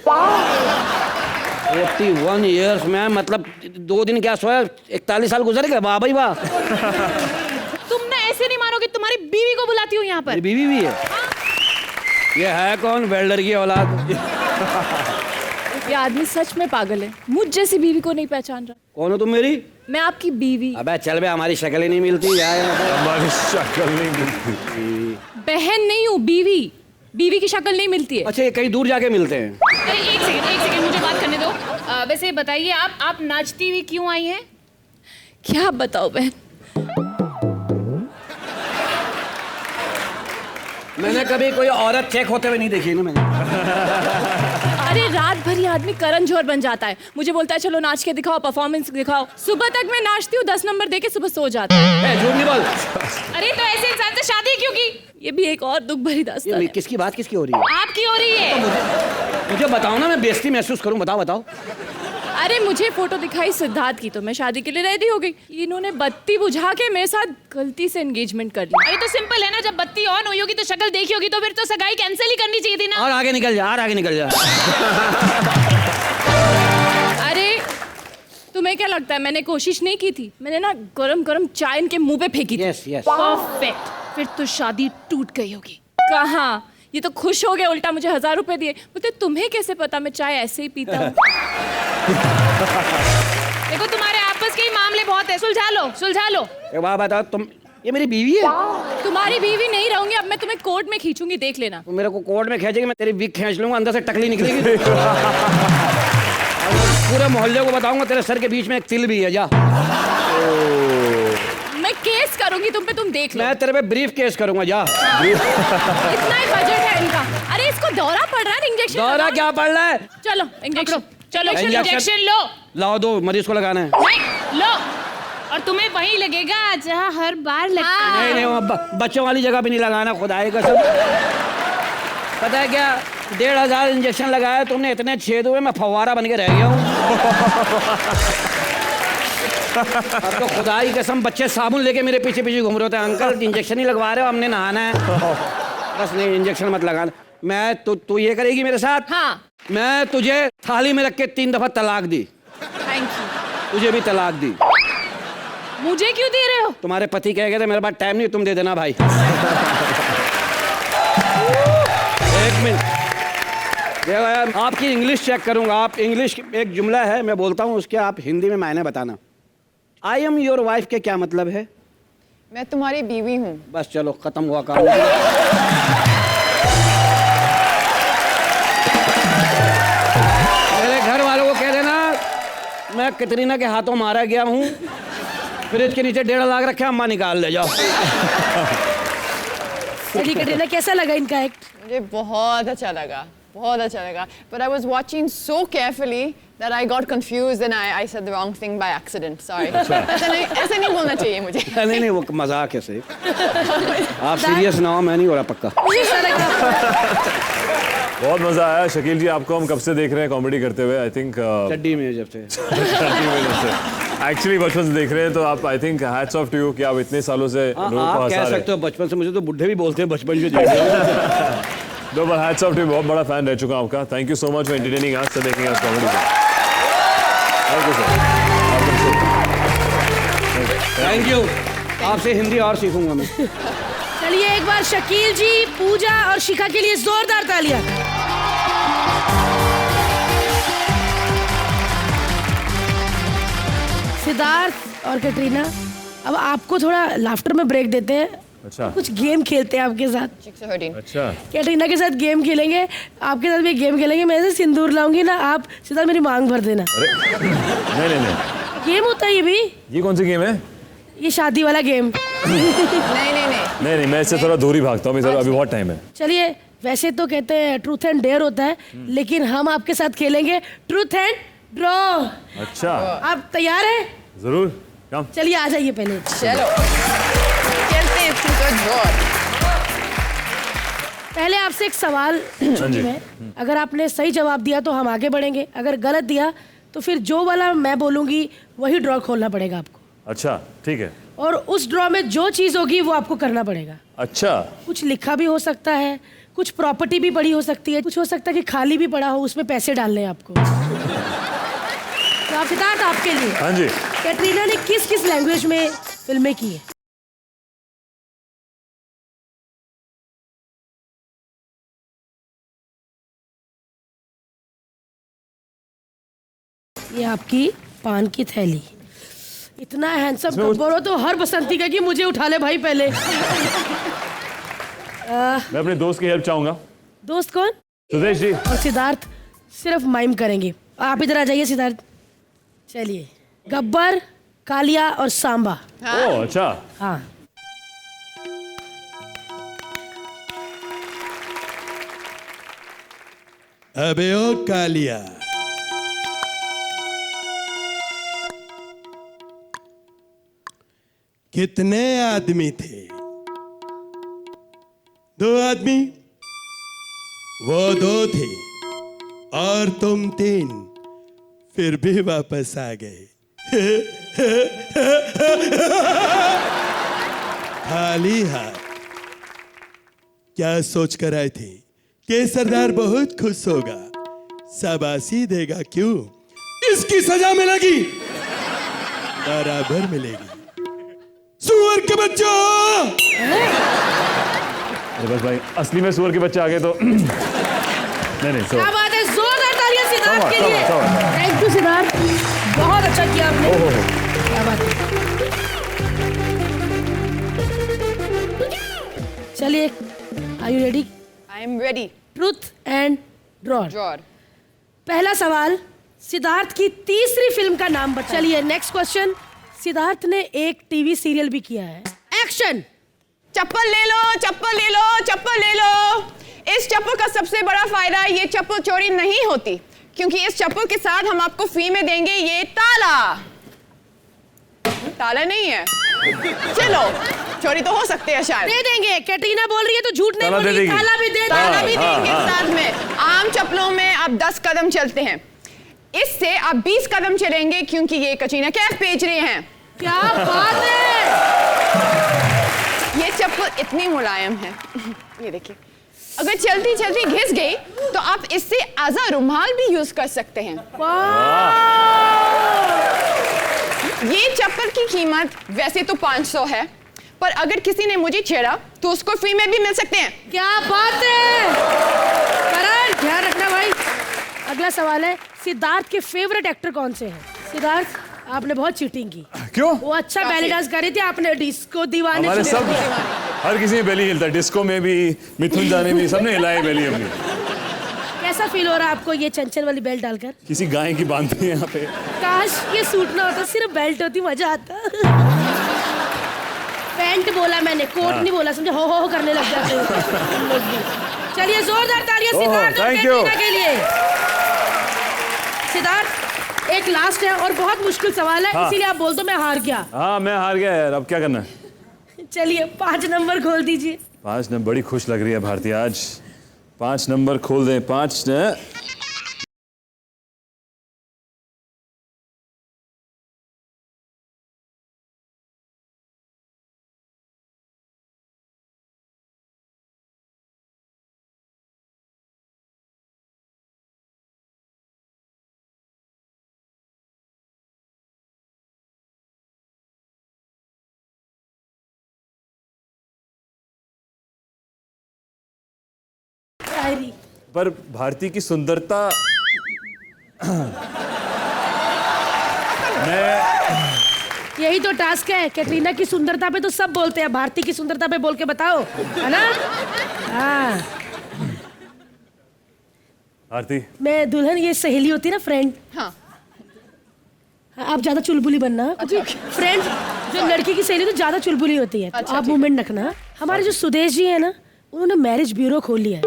Speaker 9: 41 इयर्स में मतलब 2 दिन क्या सोया, 41 साल गुजर गए। वाह भाई वाह।
Speaker 8: तुम ना ऐसे नहीं मारोगे, तुम्हारी बीवी को बुलाती हूँ यहाँ पर।
Speaker 9: मेरी बीवी भी है? ये है कौन? वेल्डर की औलाद।
Speaker 8: ये आदमी सच में पागल है, मुझ जैसी बीवी को नहीं पहचान रहा।
Speaker 9: कौन हो तुम मेरी?
Speaker 8: मैं आपकी बीवी।
Speaker 9: अबे चल बे, हमारी शक्ल ही नहीं मिलती यार।
Speaker 4: हमारी शक्ल नहीं मिलती।
Speaker 8: बहन नहीं हूँ, बीवी। बीवी की शक्ल नहीं मिलती है।
Speaker 9: अच्छा, ये कहीं दूर जाके मिलते हैं?
Speaker 8: अरे एक सेकंड मुझे बात करने दो। वैसे बताइए, आप नाचती हुई क्यों आई हैं? क्या बताओ बहन।
Speaker 9: मैंने कभी कोई औरत चेक होते हुए नहीं देखी ना मैंने।
Speaker 8: अरे रात भर ये आदमी करण जौहर बन जाता है, मुझे बोलता है चलो नाच के दिखाओ, परफॉर्मेंस दिखाओ। सुबह तक मैं नाचती हूँ, 10 नंबर देके सुबह सो जाता है।
Speaker 9: झूठ नहीं बोल।
Speaker 8: अरे तो ऐसे इंसान से शादी क्यों की? ये भी एक और दुख भरी दास्तान है।
Speaker 9: किसकी बात किसकी हो रही है?
Speaker 8: आपकी हो रही है।
Speaker 9: तो मुझे बताओ ना, मैं बेइज्जती महसूस करूं। बताओ।
Speaker 8: अरे मुझे फोटो दिखाई सिद्धार्थ की, तो मैं शादी के लिए रेडी हो गई। इन्होंने बत्ती बुझा के मेरे साथ गलती से एंगेजमेंट कर ली। अरे तो सिंपल है ना, जब बत्ती ऑन हुई होगी तो शक्ल देखी होगी, तो फिर तो सगाई कैंसिल ही करनी चाहिए थी ना।
Speaker 9: और आगे निकल जा।
Speaker 8: अरे तुम्हें क्या लगता है मैंने कोशिश नहीं की थी? मैंने ना गरम चाय इनके मुंह पे फेंकी थी।
Speaker 9: यस।
Speaker 8: परफेक्ट। फिर तो शादी टूट गई होगी। कहाँ, ये तो खुश हो गए, उल्टा मुझे 1000 रुपए दिए। बोलते तुम्हें कैसे पता मैं चाय ऐसे ही पीता हूँ? देखो तुम्हारे आपस के ही मामले बहुत है, सुलझा लो।
Speaker 9: एक बात बताओ, तुम ये मेरी बीवी है?
Speaker 8: तुम्हारी बीवी नहीं रहूंगी, अब मैं तुम्हें कोर्ट में खींचूंगी, देख लेना।
Speaker 9: तुम मेरे को कोर्ट में खींचेगी, मैं तेरी विग खींच लूंगा, अंदर से टकली निकलेगी। पूरे मोहल्ले को बताऊंगा तेरे सर के बीच में एक तिल भी है। जा,
Speaker 8: मैं केस करूंगी तुम पे, तुम देख लो।
Speaker 9: मैं तेरे पे ब्रीफ केस करूंगा। जा।
Speaker 8: इतना ही बजट है इनका। अरे इसको दौरा पड़ रहा है, इंजेक्शन।
Speaker 9: दौरा क्या पड़ रहा है?
Speaker 8: चलो इंजेक्शन लो।
Speaker 9: लाओ, दो मरीज को लगाना है।
Speaker 8: नहीं लो, और तुम्हें वहीं लगेगा जहाँ हर बार लगता है।
Speaker 9: नहीं, वो बच्चों वाली जगह पे नहीं लगाना, खुदाई कसम। पता है क्या, 1500 इंजेक्शन लगाया तुमने, इतने छेद हुए मैं फव्वारा बन के रह गया हूँ। अब तो खुदाई कसम बच्चे साबुन लेके मेरे पीछे घूम रहे होते हैं। अंकल इंजेक्शन ही लगवा रहे हो, हमने नहाना है। बस नहीं, इंजेक्शन मत लगाना। मैं तू ये करेगी मेरे साथ?
Speaker 8: हाँ।
Speaker 9: मैं तुझे थाली में रख के 3 दफा तलाक दी।
Speaker 8: Thank you.
Speaker 9: तुझे भी तलाक दी।
Speaker 8: मुझे क्यों दे रहे हो?
Speaker 9: तुम्हारे पति कह गए थे मेरे पास टाइम नहीं, तुम दे देना भाई। एक मिनट देखो यार, आपकी इंग्लिश चेक करूंगा। आप इंग्लिश, एक जुमला है मैं बोलता हूँ, उसके आप हिंदी में मायने बताना। आई एम योर वाइफ के क्या मतलब है?
Speaker 3: मैं तुम्हारी बीवी हूँ।
Speaker 9: बस चलो, खत्म हुआ काम। मेरे घर वालों को कह देना मैं कतरीना के हाथों मारा गया हूँ, फ्रिज के नीचे 1.5 लाख रखे, अम्मा निकाल ले जाओ।
Speaker 2: कटरीना, कैसा लगा इनका एक्ट?
Speaker 3: मुझे बहुत अच्छा लगा। But I was watching so carefully that I got confused and I said the wrong thing by accident. Sorry. ऐसे नहीं बोलना चाहिए मुझे।
Speaker 9: नहीं, वो मजाक है सही। आप सीरियस ना हो, मैं नहीं हो रहा पक्का।
Speaker 4: बहुत मजा आया। शकील जी, आपको हम कब से देख रहे हैं कॉमेडी करते हुए? आई थिंक
Speaker 9: चड्डी में जब से।
Speaker 4: एक्चुअली बचपन से देख रहे हैं, तो आप I think hats off to you कि आप इतने सालों से लोगों को
Speaker 9: आप
Speaker 4: हंसा
Speaker 9: कह
Speaker 4: रहे
Speaker 9: सकते हो बचपन से, मुझे तो बुढ़े भी बोलते हैं बचपन से।
Speaker 4: दो बार हैट्स ऑफ टू, बहुत बड़ा फैन रह चुका हूं आपका। Thank you so much for entertaining us, देखेंगे अस कॉमेडी को। Thank you sir.
Speaker 9: Thank you. आपसे हिंदी और सीखूंगा मैं।
Speaker 2: चलिए एक बार शकील जी, पूजा और शिखा के लिए जोरदार तालियां। सिद्धार्थ और कटरीना, अब आपको थोड़ा लाफ्टर में ब्रेक देते हैं।
Speaker 4: अच्छा,
Speaker 2: कुछ गेम खेलते हैं आपके साथ।
Speaker 4: अच्छा,
Speaker 2: कैटरीना के साथ गेम खेलेंगे, आपके साथ भी गेम खेलेंगे। मैं ऐसे सिंदूर लाऊंगी ना, आप सीधा मेरी मांग भर देना।
Speaker 4: नहीं,
Speaker 2: गेम होता है ये भी।
Speaker 4: ये कौन सी गेम है?
Speaker 2: ये शादी वाला गेम।
Speaker 3: नहीं,
Speaker 4: मैं इससे थोड़ा दूर ही भागता हूँ, अभी बहुत टाइम है।
Speaker 2: चलिए, वैसे तो कहते हैं ट्रूथ एंड डेयर होता है, लेकिन हम आपके साथ खेलेंगे ट्रूथ एंड ड्रॉ।
Speaker 4: अच्छा,
Speaker 2: आप तैयार हैं?
Speaker 4: जरूर, कम।
Speaker 2: चलिए आ जाइए पहले।
Speaker 3: चलो खेलते हैं ट्रूथ और ड्रॉ।
Speaker 2: पहले आपसे एक सवाल पूछूंगी मैं। अगर आपने सही जवाब दिया तो हम आगे बढ़ेंगे, अगर गलत दिया तो फिर जो वाला मैं बोलूंगी वही ड्रॉ खोलना पड़ेगा आपको।
Speaker 4: अच्छा, ठीक है।
Speaker 2: और उस ड्रॉ में जो चीज होगी वो आपको करना पड़ेगा।
Speaker 4: अच्छा,
Speaker 2: कुछ लिखा भी हो सकता है, कुछ प्रॉपर्टी भी पड़ी हो सकती है, कुछ हो सकता है कि खाली भी पड़ा हो, उसमें पैसे डालने हैं आपको। तो आप सिद्धार्थ, आपके लिए
Speaker 4: हाँ जी,
Speaker 2: कैटरीना ने किस किस लैंग्वेज में फिल्में की है? ये आपकी पान की थैली। इतना हैंडसम गब्बर हो तो हर बसंती का कि मुझे उठा ले भाई पहले।
Speaker 4: मैं अपने दोस्त की हेल्प चाहूंगा।
Speaker 2: दोस्त कौन?
Speaker 4: सुदेश जी।
Speaker 2: और सिद्धार्थ सिर्फ माइम करेंगे। आप इधर आ जाइए सिद्धार्थ। चलिए, गब्बर, कालिया और सांबा।
Speaker 4: ओह अच्छा।
Speaker 2: हाँ,
Speaker 10: अबे ओ कालिया, कितने आदमी थे? 2 आदमी? वो 2 थे और तुम 3, फिर भी वापस आ गए। खाली हाथ। क्या सोच कर आए थे कि सरदार बहुत खुश होगा, शाबाशी देगा? क्यों? इसकी सजा मिलेगी, बराबर मिलेगी। सुअर के बच्चा!
Speaker 4: अरे बस भाई, असली में सुअर के बच्चे आ गए तो नहीं
Speaker 2: क्या बात है, जोरदार तालियां सिद्धार्थ के लिए। थैंक यू सिद्धार्थ, बहुत अच्छा किया आपने। क्या बात है। चलिए, are you ready?
Speaker 3: I am ready.
Speaker 2: Truth and dare.
Speaker 3: Dare.
Speaker 2: पहला सवाल, सिद्धार्थ की तीसरी फिल्म का नाम बताइए। चलिए, नेक्स्ट क्वेश्चन। सिद्धार्थ ने एक टीवी सीरियल भी किया है। एक्शन।
Speaker 3: चप्पल ले लो, चप्पल ले लो, चप्पल ले लो। इस चप्पल का सबसे बड़ा फायदा, ये चप्पल चोरी नहीं होती, क्योंकि इस चप्पल के साथ हम आपको फ्री में देंगे ये ताला। ताला नहीं है? चलो, चोरी तो हो सकते हैं शायद।
Speaker 2: दे देंगे, कैटरीना बोल रही है तो झूठ नहीं
Speaker 4: ताला
Speaker 2: बोल रही, ताला भी दे
Speaker 3: ताला भी
Speaker 4: हाँ,
Speaker 3: देंगे
Speaker 4: हाँ।
Speaker 3: साथ में। आम चप्पलों में आप 10 कदम चलते हैं, इससे आप 20 कदम चलेंगे, क्योंकि ये कटरीना कैफ बेच रहे हैं।
Speaker 2: क्या बात है।
Speaker 3: ये चप्पल इतनी मुलायम है, ये देखिए, अगर चलती चलती घिस गई तो आप इससे एज अ रुमाल भी यूज कर सकते हैं। ये चप्पल की कीमत वैसे तो 500 है, पर अगर किसी ने मुझे छेड़ा तो उसको फ्री में भी मिल सकते हैं।
Speaker 2: क्या बात है। करण, ध्यान रखना भाई। अगला सवाल है, सिद्धार्थ के फेवरेट एक्टर कौन से हैं? सिद्धार्थ, आपने बहुत चीटिंग की।
Speaker 4: क्यों?
Speaker 2: वो अच्छा बैली डांस कर रही थी, आपने डिस्को दीवाने।
Speaker 4: हमारे सब, हर किसी ने बेली हिलता, डिस्को में भी, मिथुन जाने में, सबने हिलाई बेली अपनी।
Speaker 2: कैसा फील हो रहा है आपको ये चंचल वाली बेल्ट डालकर?
Speaker 4: किसी गाय की बांधती है यहाँ पे।
Speaker 2: काश ये सूट ना होता, सिर्फ बेल्ट होती, मजा आता। पैंट बोला मैंने, कोट नहीं बोला, समझे? हो करने लग जाते हैं लोग भी। चलिए, जोरदार तालियां सिद्धार्थ और कैटरीना के लिए। सिद्धार्थ, एक लास्ट है और बहुत मुश्किल सवाल है, इसीलिए आप बोल दो मैं हार गया।
Speaker 4: हाँ, मैं हार गया यार, अब क्या करना है?
Speaker 2: चलिए, 5 नंबर खोल दीजिए।
Speaker 4: 5 नंबर, बड़ी खुश लग रही है भारती आज। 5 नंबर खोल दें। 5
Speaker 2: शायरी।
Speaker 4: पर भारती की सुंदरता मैं,
Speaker 2: यही तो टास्क है। कैटरीना की सुंदरता पे तो सब बोलते हैं, भारती की सुंदरता पे बोल के बताओ, है ना? हाँ।
Speaker 4: भारती,
Speaker 2: मैं दुल्हन, ये सहेली होती है ना, फ्रेंड।
Speaker 3: हाँ।
Speaker 2: आप ज्यादा चुलबुली बनना, क्योंकि फ्रेंड जो लड़की की सहेली तो ज्यादा चुलबुली होती है, तो आप मूवमेंट रखना। हमारे जो सुदेश जी है ना, उन्होंने मैरिज ब्यूरो खोल लिया है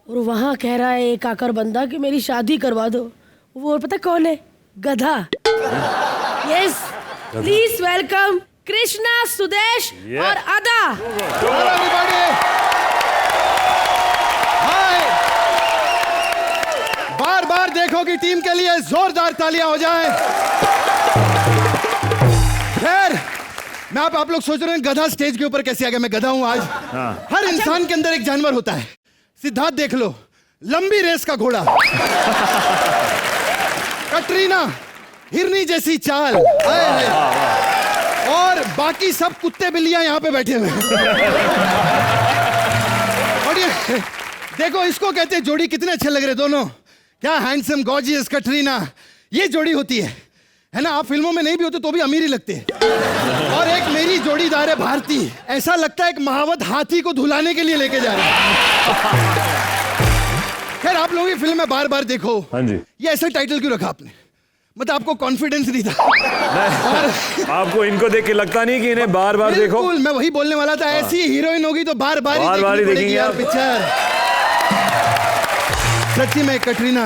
Speaker 2: और वहाँ कह रहा है एक आकर बंदा कि मेरी शादी करवा दो। वो पता कौन है? गधा। Yes, please welcome Krishna, Sudesh और अदा।
Speaker 1: बार बार देखो कि टीम के लिए जोरदार तालियां हो जाएं। खैर, मैं आप लोग सोच रहे हैं गधा स्टेज के ऊपर कैसे आ गया? मैं गधा हूं आज। हर इंसान के अंदर एक जानवर होता है। सिद्धार्थ देख लो, लंबी रेस का घोड़ा। कटरीना हिरनी जैसी चाल। और बाकी सब कुत्ते बिल्लियां यहाँ पे बैठे हुए हैं। और ये देखो, इसको कहते हैं जोड़ी। कितने अच्छे लग रहे दोनों, क्या हैंडसम गॉर्जियस कटरीना। ये जोड़ी होती है ना? आप फिल्मों में नहीं भी होते तो भी अमीर ही लगते हैं। और एक मेरी जोड़ीदार है भारती। ऐसा लगता है एक महावत हाथी को धुलाने के लिए लेके जा रहे हैं। खैर, आप लोगों की फिल्म में बार बार देखो।
Speaker 4: हाँ जी।
Speaker 1: ये ऐसा टाइटल क्यों रखा आपने? मतलब आपको कॉन्फिडेंस नहीं था?
Speaker 4: और आपको इनको देख के लगता नहीं कि इन्हें बार बार देखो?
Speaker 1: बिल्कुल, मैं वही बोलने वाला था। ऐसी हीरोइन होगी तो बार बार ही देखेंगे यार पिक्चर। सच्ची में कटरीना।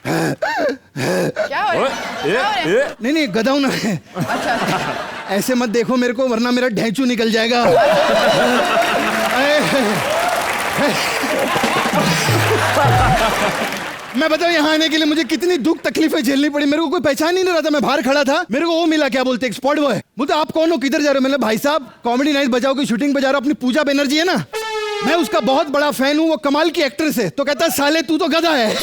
Speaker 3: क्या हो रहा है?
Speaker 1: नहीं गधा हूं ना।
Speaker 3: अच्छा।
Speaker 1: ऐसे मत देखो मेरे को, वरना मेरा ढैंचू निकल जाएगा। मैं बताऊं, यहाँ आने के लिए मुझे कितनी दुख तकलीफें झेलनी पड़ी। मेरे को कोई पहचान ही नहीं रहा था। मैं बाहर खड़ा था, मेरे को वो मिला, क्या बोलते हैं, स्पॉट बॉय। बोलते आप कौन हो, किधर जा रहे हो? मैंने भाई साहब कॉमेडी नाइट बजाओ की शूटिंग पे जा रहा हूं। अपनी पूजा बनर्जी है ना, मैं उसका बहुत बड़ा फैन हूं। वो कमाल की एक्ट्रेस है। तो कहता है साले तू तो गधा है।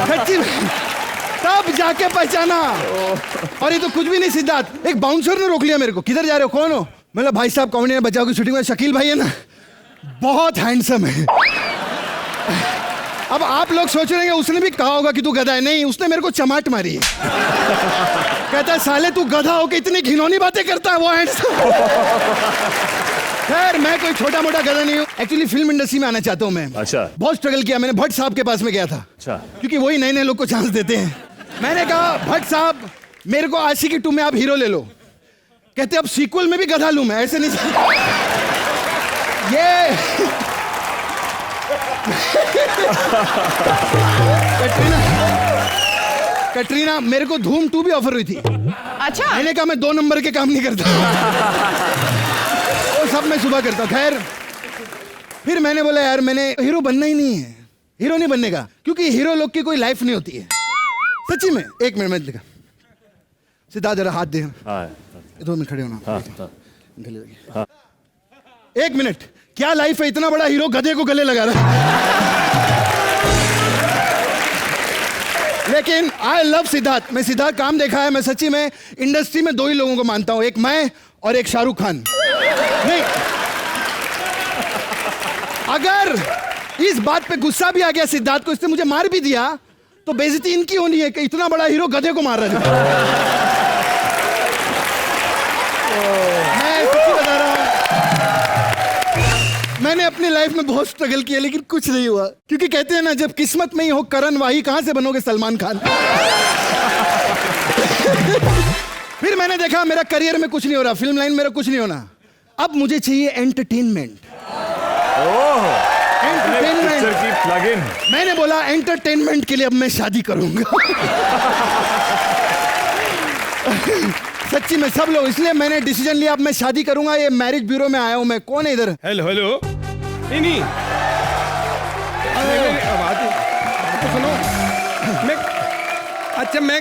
Speaker 1: सच्ची में तब जाके पहचाना। और ये तो कुछ भी नहीं सिद्धार्थ, एक बाउंसर ने रोक लिया मेरे को। किधर जा रहे हो, कौन हो? मतलब भाई साहब कॉमेडी नाइट बजाओ की शूटिंग में शकील भाई है ना, बहुत हैंडसम है। अब आप लोग सोच रहे हैं उसने भी कहा होगा कि तू गधा है। नहीं, उसने मेरे को चमाट मारी है। कहता है साले तू गधा हो के इतनी घिनौनी बातें करता है। वो हैंडसम। खैर, मैं कोई छोटा मोटा गधा नहीं हूँ। एक्चुअली फिल्म इंडस्ट्री में आना चाहता हूँ मैं।
Speaker 4: अच्छा।
Speaker 1: बहुत स्ट्रगल किया मैंने। भट्ट साहब के पास में गया था। अच्छा। क्योंकि वही नए नए लोग को चांस देते हैं। मैंने कहा भट्ट साहब मेरे को आशिकी 2 में आप हीरो ले लो। कहते अब सीक्वल में भी गधा लूं मैं? ऐसे नहीं। ये कटरीना मेरे को धूम 2 भी ऑफर हुई थी।
Speaker 3: अच्छा।
Speaker 1: मैंने कहा मैं 2 नंबर के काम नहीं करता। वो सब मैं सुबह करता। खैर, फिर मैंने बोला यार मैंने हीरो बनना ही नहीं है। हीरो नहीं बनने का, क्योंकि हीरो लोग की कोई लाइफ नहीं होती है। सच्ची में। 1 मिनट में लिखा। सिद्धार्थ जरा हाथ दे। 2 मिनट खड़े होना। 1 मिनट। क्या लाइफ है, इतना बड़ा हीरो गधे को गले लगा रहा है। लेकिन आई लव सिद्धार्थ। मैं सिद्धार्थ काम देखा है। मैं सच्ची में इंडस्ट्री में 2 ही लोगों को मानता हूं, एक मैं और एक शाहरुख खान। नहीं, अगर इस बात पे गुस्सा भी आ गया सिद्धार्थ को, इसने मुझे मार भी दिया, तो बेइज्जती इनकी होनी है कि इतना बड़ा हीरो गधे को मार रहा है। मैं सच्ची बता रहा हूं, मैंने अपनी लाइफ में बहुत स्ट्रगल किया लेकिन कुछ नहीं हुआ। क्योंकि कहते हैं ना, जब किस्मत में ही हो करण वाही, कहां से बनोगे सलमान खान। फिर मैंने देखा मेरा करियर में कुछ नहीं हो रहा, फिल्म लाइन मेरा कुछ नहीं होना। अब मुझे चाहिए एंटरटेनमेंट। एंटरटेनमेंट। मैंने बोला एंटरटेनमेंट के लिए अब मैं शादी करूंगा। सच्ची में सब लोग, इसलिए मैंने डिसीजन लिया अब मैं शादी करूंगा। ये मैरिज ब्यूरो में आया हूं मैं। कौन है इधर?
Speaker 6: Hello hello. नहीं तो सुनो, मैं अच्छा मैं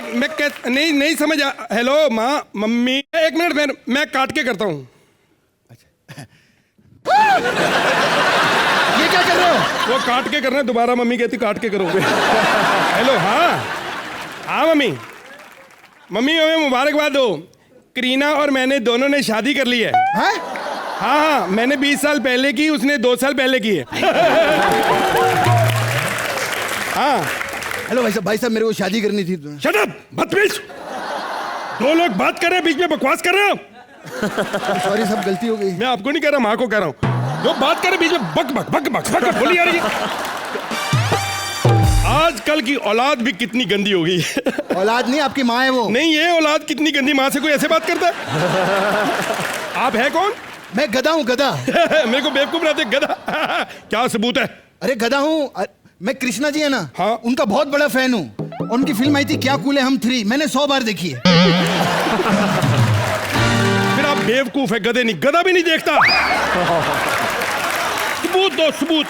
Speaker 6: नहीं समझ। हेलो माँ मम्मी, 1 मिनट मैं काट के करता हूँ।
Speaker 1: ये क्या कर रहे हो?
Speaker 6: वो काट के करना है, दोबारा मम्मी कहती काट के करोगे। हेलो। हाँ मम्मी हमें मुबारकबाद दो। करीना और मैंने दोनों ने शादी कर ली है। हाँ, मैंने 20 साल पहले की, उसने 2 साल पहले की है। हाँ।
Speaker 1: हेलो भाई साहब मेरे को शादी करनी थी।
Speaker 6: शट अप, बदतमीज। 2 लोग बात कर रहे हैं, बीच में बकवास कर रहे हो।
Speaker 1: सॉरी सब गलती हो गई।
Speaker 6: मैं आपको नहीं कह रहा, माँ को कह रहा हूँ। जो बात कर रहे बीच में बक बोली आ रही है। आजकल की औलाद भी कितनी गंदी हो गई है।
Speaker 1: औलाद नहीं, आपकी माँ है वो।
Speaker 6: नहीं, ये औलाद कितनी गंदी। माँ से कोई ऐसे बात करता है? आप है कौन?
Speaker 1: मैं गधा हूँ, गधा।
Speaker 6: मेरे को बेवकूफ बनाते, गधा। क्या सबूत है?
Speaker 1: अरे गधा हूँ मैं। कृष्णा जी है ना,
Speaker 6: हाँ,
Speaker 1: उनका बहुत बड़ा फैन हूँ। उनकी फिल्म आई थी क्या कूल है हम 3, मैंने 100 बार देखी है।
Speaker 6: फिर आप बेवकूफ है, गधे नहीं। गधा भी नहीं देखता। सबूत दो, सबूत।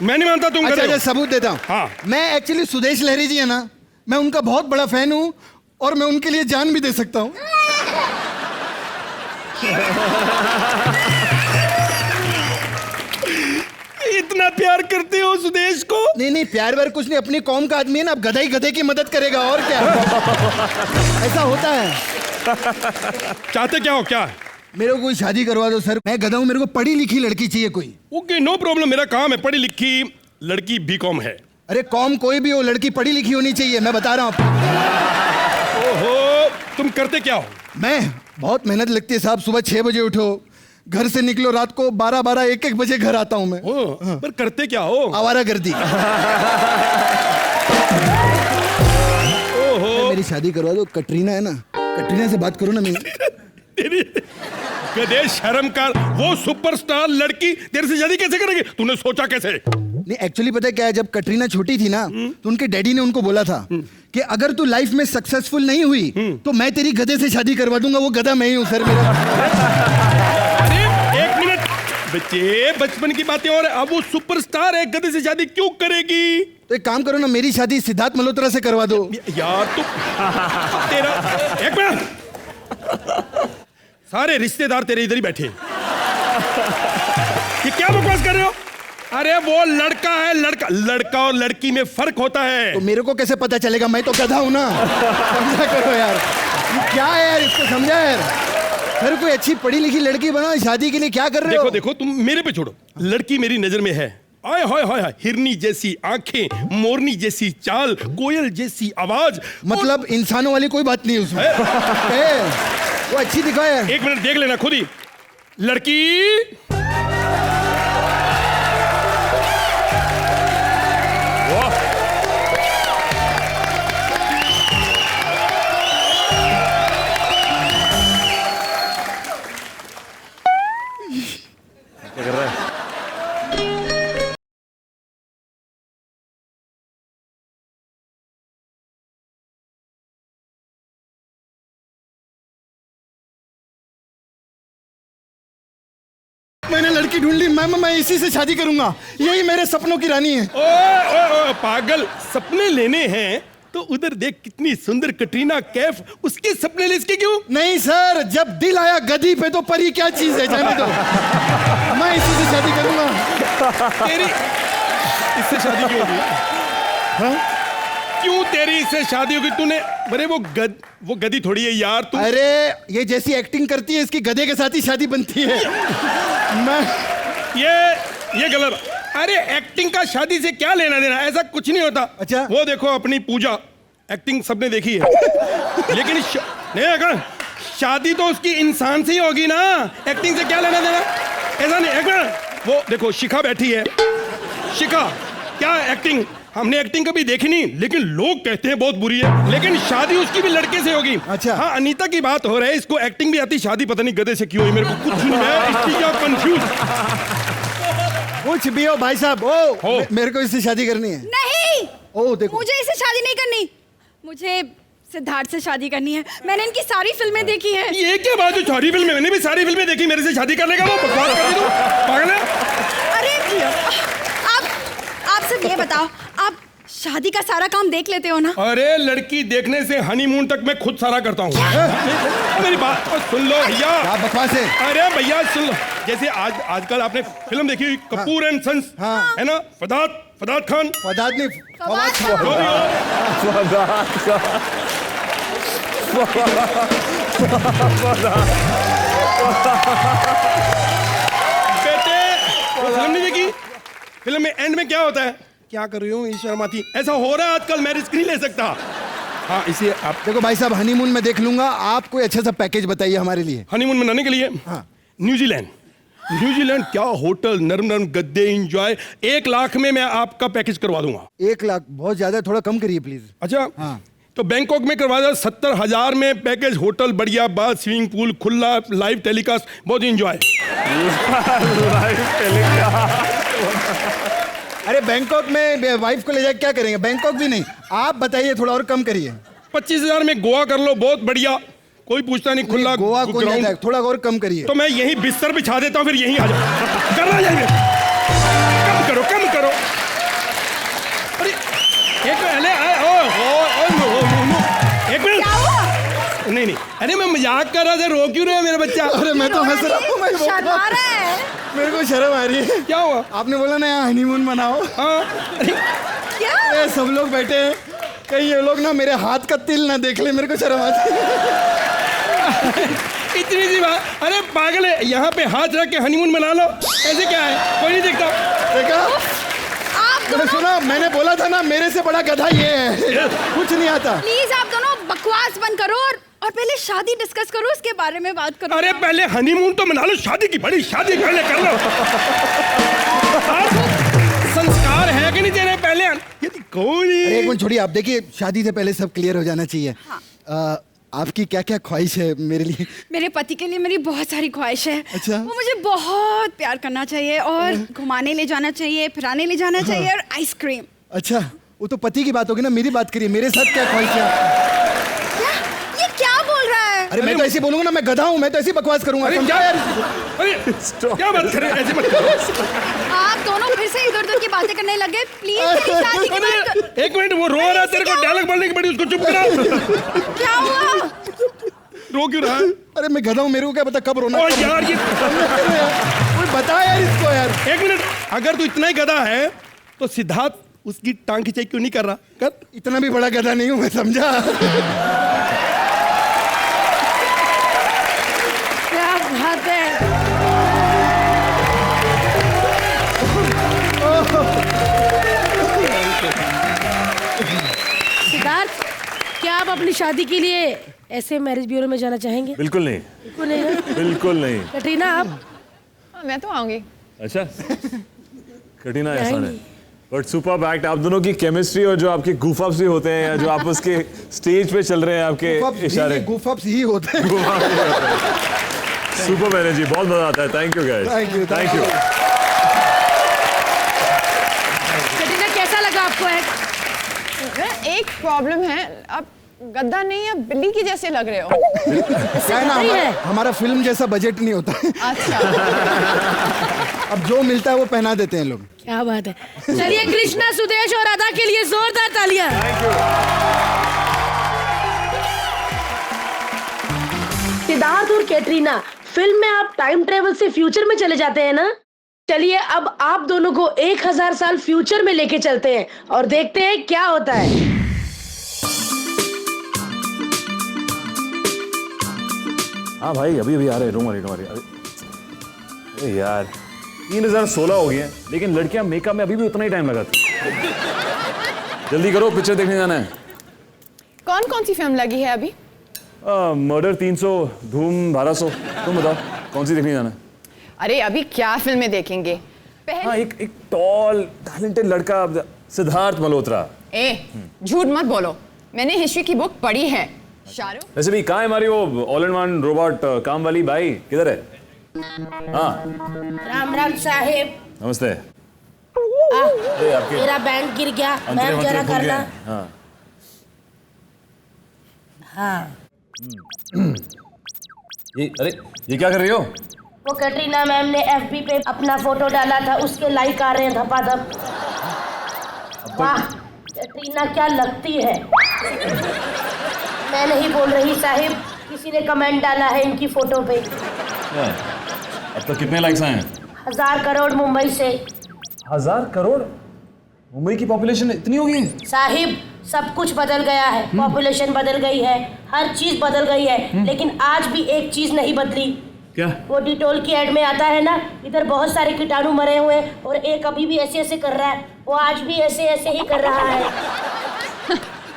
Speaker 6: मैं नहीं मानता तुम।
Speaker 1: अच्छा सबूत देता हूँ।
Speaker 6: हाँ।
Speaker 1: मैं एक्चुअली सुदेश लहरी जी है ना, मैं उनका बहुत बड़ा फैन हूँ और मैं उनके लिए जान भी दे सकता हूँ।
Speaker 10: इतना प्यार करते हो सुदेश को?
Speaker 1: नहीं नहीं, प्यार व्यार कुछ नहीं, अपनी कौम का आदमी है ना, अब गधा ही गधे की मदद करेगा और क्या। ऐसा होता है।
Speaker 10: चाहते क्या हो? क्या
Speaker 1: मेरे को कोई शादी करवा दो सर, मैं गधा हूँ, मेरे को पढ़ी लिखी लड़की चाहिए कोई।
Speaker 10: ओके, नो प्रॉब्लम, मेरा काम है। पढ़ी लिखी लड़की बीकॉम है।
Speaker 1: अरे कौम कोई भी हो, लड़की पढ़ी लिखी होनी चाहिए, मैं बता रहा हूँ आपको।
Speaker 10: ओहो, तुम करते क्या हो?
Speaker 1: मैं बहुत मेहनत लगती है साहब, सुबह 6 बजे उठो, घर से निकलो, रात को 12-12, 1-1 बजे घर आता हूँ मैं।
Speaker 10: पर करते क्या हो?
Speaker 1: आवारागर्दी।
Speaker 10: ओहो,
Speaker 1: मेरी शादी करवा दो, कटरीना है ना, कटरीना से बात करो ना मेरी।
Speaker 10: गधे शर्म कर, वो सुपरस्टार लड़की तेरे से शादी कैसे करेगी? तूने सोचा कैसे?
Speaker 1: नहीं एक्चुअली पता है क्या है, जब कटरीना छोटी थी ना, तो उनके डैडी ने उनको बोला था कि अगर तू लाइफ में सक्सेसफुल नहीं हुई तो मैं तेरी गधे से शादी करवा दूंगा। वो गधा मैं ही हूँ सर मेरा।
Speaker 10: अरे एक मिनट बच्चे, बचपन की बातें और अब वो सुपरस्टार है, गधे से शादी क्यों करेगी?
Speaker 1: तो एक काम करो ना, मेरी शादी सिद्धार्थ मल्होत्रा से करवा दो।
Speaker 10: यार तू तेरा एक मिनट, सारे रिश्तेदार तेरे इधर ही बैठे। ये क्या बकवास कर रहे हो? अरे वो लड़का है, लड़का और लड़की में फर्क होता है।
Speaker 1: तो मेरे को कैसे पता चलेगा, मैं तो गधा हूं ना। समझा करो यार, ये क्या है यार, इसको समझा यार। फिर कोई अच्छी पढ़ी लिखी लड़की बनाओ, शादी के लिए क्या कर रहे हो?
Speaker 10: देखो तुम मेरे पे छोड़ो, लड़की मेरी नजर में है। आय हाय हाय, हिरनी जैसी आंखें, मोरनी जैसी चाल, कोयल जैसी आवाज।
Speaker 1: मतलब इंसानों वाली कोई बात नहीं उसमें। वो अच्छी दिखा है।
Speaker 10: एक मिनट देख लेना खुद ही। लड़की
Speaker 4: क्या कर रहा है?
Speaker 1: मैंने लड़की ढूंढ ली, मैं इसी से शादी करूंगा, यही मेरे सपनों की रानी है।
Speaker 10: ओ पागल, सपने लेने हैं तो उधर देख कितनी सुंदर कटरीना कैफ, उसके सपने ले इसके क्यों?
Speaker 1: नहीं सर, जब दिल आया गधी पे तो परी क्या चीज है, जाने दो। मैं इसी से शादी करूंगा।
Speaker 10: तेरी इससे शादी क्यों होगी? हाँ? क्यों तेरी इससे शादी होगी? तूने अरे वो गधी थोड़ी है यार तू।
Speaker 1: अरे ये जैसी एक्टिंग करती है, इसकी गधे के साथ ही शादी बनती है। मैं
Speaker 10: ये गलत। अरे एक्टिंग का शादी से क्या लेना देना, ऐसा कुछ नहीं होता।
Speaker 1: अच्छा,
Speaker 10: वो देखो अपनी पूजा, एक्टिंग सबने देखी है। लेकिन नहीं अगर शादी तो उसकी इंसान से ही होगी ना, एक्टिंग से क्या लेना देना, ऐसा नहीं। अगर वो देखो शिखा बैठी है, शिखा क्या एक्टिंग, हमने एक्टिंग कभी देखी नहीं, लेकिन लोग कहते हैं बहुत बुरी है, लेकिन शादी उसकी भी लड़के से होगी।
Speaker 1: अच्छा
Speaker 10: हाँ, अनीता की बात हो रही है, इसको एक्टिंग भी आती, शादी पता नहीं गधे से क्यों हुई, मेरे को कुछ नहीं है, इसकी क्या कंफ्यूज।
Speaker 1: कुछ भी हो भाई साहब, मेरे को इससे शादी करनी है।
Speaker 7: नहीं,
Speaker 1: ओ देखो,
Speaker 7: मुझे इससे शादी नहीं करनी, मुझे सिद्धार्थ से शादी करनी है। मैंने इनकी सारी फिल्में देखी हैं।
Speaker 10: ये क्या बात है, सारी फिल्में? मैंने भी सारी फिल्में देखी, मेरे से शादी करने का वो बकवास कर दी तू, पागल है?
Speaker 7: अरे आप सिर्फ ये बताओ, आप शादी का सारा काम देख लेते हो ना?
Speaker 10: अरे लड़की देखने से हनीमून तक मैं खुद सारा करता हूँ। मेरी बात सुन लो भैया।
Speaker 1: क्या बकवास है?
Speaker 10: अरे भैया सुन लो, जैसे आजकल आपने फिल्म देखी हुई कपूर एंड सन्स, है ना? फदाद खान,
Speaker 1: फदाद नहीं, फवाद खान।
Speaker 10: बेटे फिल्म नहीं देखी? फिल्म में एंड में क्या होता है? क्या कर रही हूँ, शर्म आती, ऐसा हो रहा है आजकल, मैं रिस्क नहीं ले सकता। हाँ इसे आप
Speaker 1: देखो भाई साहब, हनीमून में देख लूंगा, आप कोई अच्छा सा पैकेज बताइए हमारे लिए।
Speaker 10: हनीमून मनाने के लिए? हाँ, न्यूजीलैंड क्या होटल, नरम नरम गद्दे, एंजॉय, 1 लाख में मैं आपका पैकेज करवा दूंगा।
Speaker 1: 1 लाख बहुत ज्यादा है, थोड़ा कम करिए प्लीज।
Speaker 10: अच्छा
Speaker 1: हाँ,
Speaker 10: तो बैंकॉक में करवा दो 70,000 में पैकेज, होटल बढ़िया, बाथ, स्विमिंग पूल खुला, लाइव टेलीकास्ट, बहुत एंजॉय।
Speaker 1: अरे बैंकॉक में वाइफ को ले जाके क्या करेंगे? बैंकॉक भी नहीं, आप बताइए, थोड़ा और कम करिए।
Speaker 10: 25,000 में गोवा कर लो, बहुत बढ़िया, कोई पूछता नहीं, खुला
Speaker 1: गोवा कौन जाता है, थोड़ा और कम करिए।
Speaker 10: तो मैं यही बिस्तर बिछा देता हूँ, फिर यहीं आ जाओ, करना जाएंगे। कम करो। अरे एक मिनट, नहीं अरे मैं मजाक कर रहा था, रो क्यों रहे मेरा बच्चा?
Speaker 1: अरे मैं तो हंस रहा हूँ, मैं
Speaker 2: शर्मा रहा है।
Speaker 1: मेरे को शर्म आ रही है।
Speaker 10: क्या हुआ?
Speaker 1: आपने बोला ना यहाँ हनीमून मनाओ।
Speaker 10: हाँ
Speaker 2: क्या?
Speaker 1: ये सब लोग बैठे हैं, कहीं ये लोग ना मेरे हाथ का तिल ना देख ले, मेरे को शर्म आती है।
Speaker 10: इतनी सी बात, अरे पागल है, यहाँ पे हाथ रख के हनीमून मना लो, ऐसे क्या है? कोई नहीं देखता।
Speaker 1: देखा? मैंने सुना, मैंने बोला था ना मेरे से बड़ा गधा ये है, कुछ नहीं आता।
Speaker 7: प्लीज आप दोनों बकवास बंद करो और पहले शादी डिस्कस करो, इसके बारे में बात करो।
Speaker 10: अरे पहले हनीमून तो मना लो, शादी की बड़ी शादी पहले कर लो। संस्कार है कि नहीं तेरे पहले? यदि कोई नहीं।
Speaker 1: अरे एक मिनट छोड़िए, आप देखिए शादी से पहले सब क्लियर हो जाना चाहिए।
Speaker 7: हाँ।
Speaker 1: आपकी क्या क्या ख्वाहिश है मेरे लिए?
Speaker 7: मेरे पति के लिए मेरी बहुत सारी ख्वाहिश है।
Speaker 1: अच्छा।
Speaker 7: वो मुझे बहुत प्यार करना चाहिए और घुमाने ले जाना चाहिए, फिराने ले जाना चाहिए और आइसक्रीम।
Speaker 1: अच्छा, वो तो पति की बात होगी ना, मेरी बात करिए, मेरे साथ क्या ख्वाहिश है?
Speaker 7: क्या? ये क्या बोल रहा है?
Speaker 1: अरे मैं तो ऐसे बोलूंगा ना, मैं गधा हूँ, मैं तो ऐसे बकवास करूंगा।
Speaker 10: अरे
Speaker 1: समझा
Speaker 10: क्या
Speaker 1: यार?
Speaker 10: अरे क्या बात कर रहे हैं? ऐसे मत करो।
Speaker 7: आप दोनों फिर से इधर उधर की बातें करने लगे। प्लीज मेरी शादी की बात कर...
Speaker 10: एक मिनट, वो रो रहा है, तेरे को डायलॉग बोलने की बड़ी, उसको चुप करा।
Speaker 7: क्या हुआ?
Speaker 10: रो क्यों रहा है?
Speaker 1: अरे मैं गधा हूँ, मेरे को क्या पता कब रोना।
Speaker 10: ओ यार ये
Speaker 1: कोई बता यार इसको यार।
Speaker 10: एक मिनट, अगर तू इतना ही गधा है तो सिद्धार्थ उसकी टांग खिंचाई क्यों नहीं कर रहा? कर।
Speaker 1: इतना भी बड़ा गधा नहीं हूँ मैं, समझा?
Speaker 2: क्या बात है। सिद्धार्थ, क्या आप अपनी शादी के लिए ऐसे मैरिज ब्यूरो में जाना चाहेंगे?
Speaker 4: बिल्कुल नहीं,
Speaker 2: बिल्कुल नहीं ना?
Speaker 4: बिल्कुल नहीं।
Speaker 2: कटरीना आप?
Speaker 3: मैं तो आऊंगी।
Speaker 4: अच्छा, कटरीना ऐसा नहीं, बट सुपर एक्ट। आप दोनों की केमिस्ट्री और जो आपके गूफअप्स भी होते हैं, या जो आपस के स्टेज पे चल रहे हैं आपके इशारे,
Speaker 1: गूफअप्स ही होते हैं।
Speaker 4: सुपर एनर्जी, बहुत मजा आता है। Thank you guys, thank you.
Speaker 2: Katrina कैसा लगा आपको एक्ट?
Speaker 3: एक प्रॉब्लम है, आप गद्दा नहीं, आप बिल्ली की जैसे लग रहे हो।
Speaker 1: क्या है ना, हमारा फिल्म जैसा बजट नहीं होता है।
Speaker 3: अच्छा।
Speaker 1: अब जो मिलता है वो पहना देते हैं लोग।
Speaker 2: क्या बात है। चलिए कृष्णा, सुदेश और अदा के लिए जोरदार तालियां। सिद्धार्थ और कैटरीना, फिल्म में आप टाइम ट्रेवल से फ्यूचर में चले जाते हैं ना? चलिए अब आप दोनों को 1000 साल फ्यूचर में लेके चलते हैं और देखते हैं क्या होता है।
Speaker 4: हाँ भाई, अभी अभी आ रहे, डोंट वरी। अरे यार 3016 हो गए हैं, लेकिन लड़कियां मेकअप में अभी भी उतना ही टाइम लगाती। जल्दी करो, पिक्चर देखने जाना है।
Speaker 3: कौन कौन सी फिल्म लगी है अभी?
Speaker 4: मर्डर 300, धूम 1200। तुम बताओ कौन सी देखने जाना है?
Speaker 3: अरे अभी क्या फिल्में देखेंगे?
Speaker 4: हाँ, एक टॉल टैलेंटेड लड़का, सिद्धार्थ मल्होत्रा।
Speaker 3: झूठ मत बोलो, मैंने हिस्ट्री की बुक पढ़ी है। शाहरुख।
Speaker 4: वैसे भी कहाँ है हमारी वो ऑल इन वन रोबोट काम वाली भाई, किधर है? हाँ,
Speaker 2: राम राम साहेब।
Speaker 4: नमस्ते।
Speaker 2: मेरा बैंक गिर गया, मैम जरा करना।
Speaker 4: हाँ।
Speaker 2: हाँ।
Speaker 4: ये क्या कर रही हो?
Speaker 2: वो कैटरीना मैम ने FB पे अपना फोटो डाला था, उसके लाइक आ रहे हैं धपाधप। वाह, कैटरीना क्या लगती है। मैं नहीं बोल रही साहिब, किसी ने कमेंट डाला है इनकी फोटो पे।
Speaker 4: अब तक कितने लाइक्स आए हैं?
Speaker 2: 1000 करोड़ मुंबई से।
Speaker 4: 1000 करोड़? मुंबई की पॉपुलेशन इतनी हो गई है?
Speaker 2: साहिब, सब कुछ बदल गया है, पॉपुलेशन बदल गई है, हर चीज बदल गई है, लेकिन आज भी एक चीज नहीं बदली।
Speaker 4: क्या?
Speaker 2: वो डिटोल की एड में आता है ना, इधर बहुत सारे कीटाणु मरे हुए हैं और एक अभी भी ऐसे ऐसे कर रहा है, वो आज भी ऐसे ऐसे ही कर रहा है।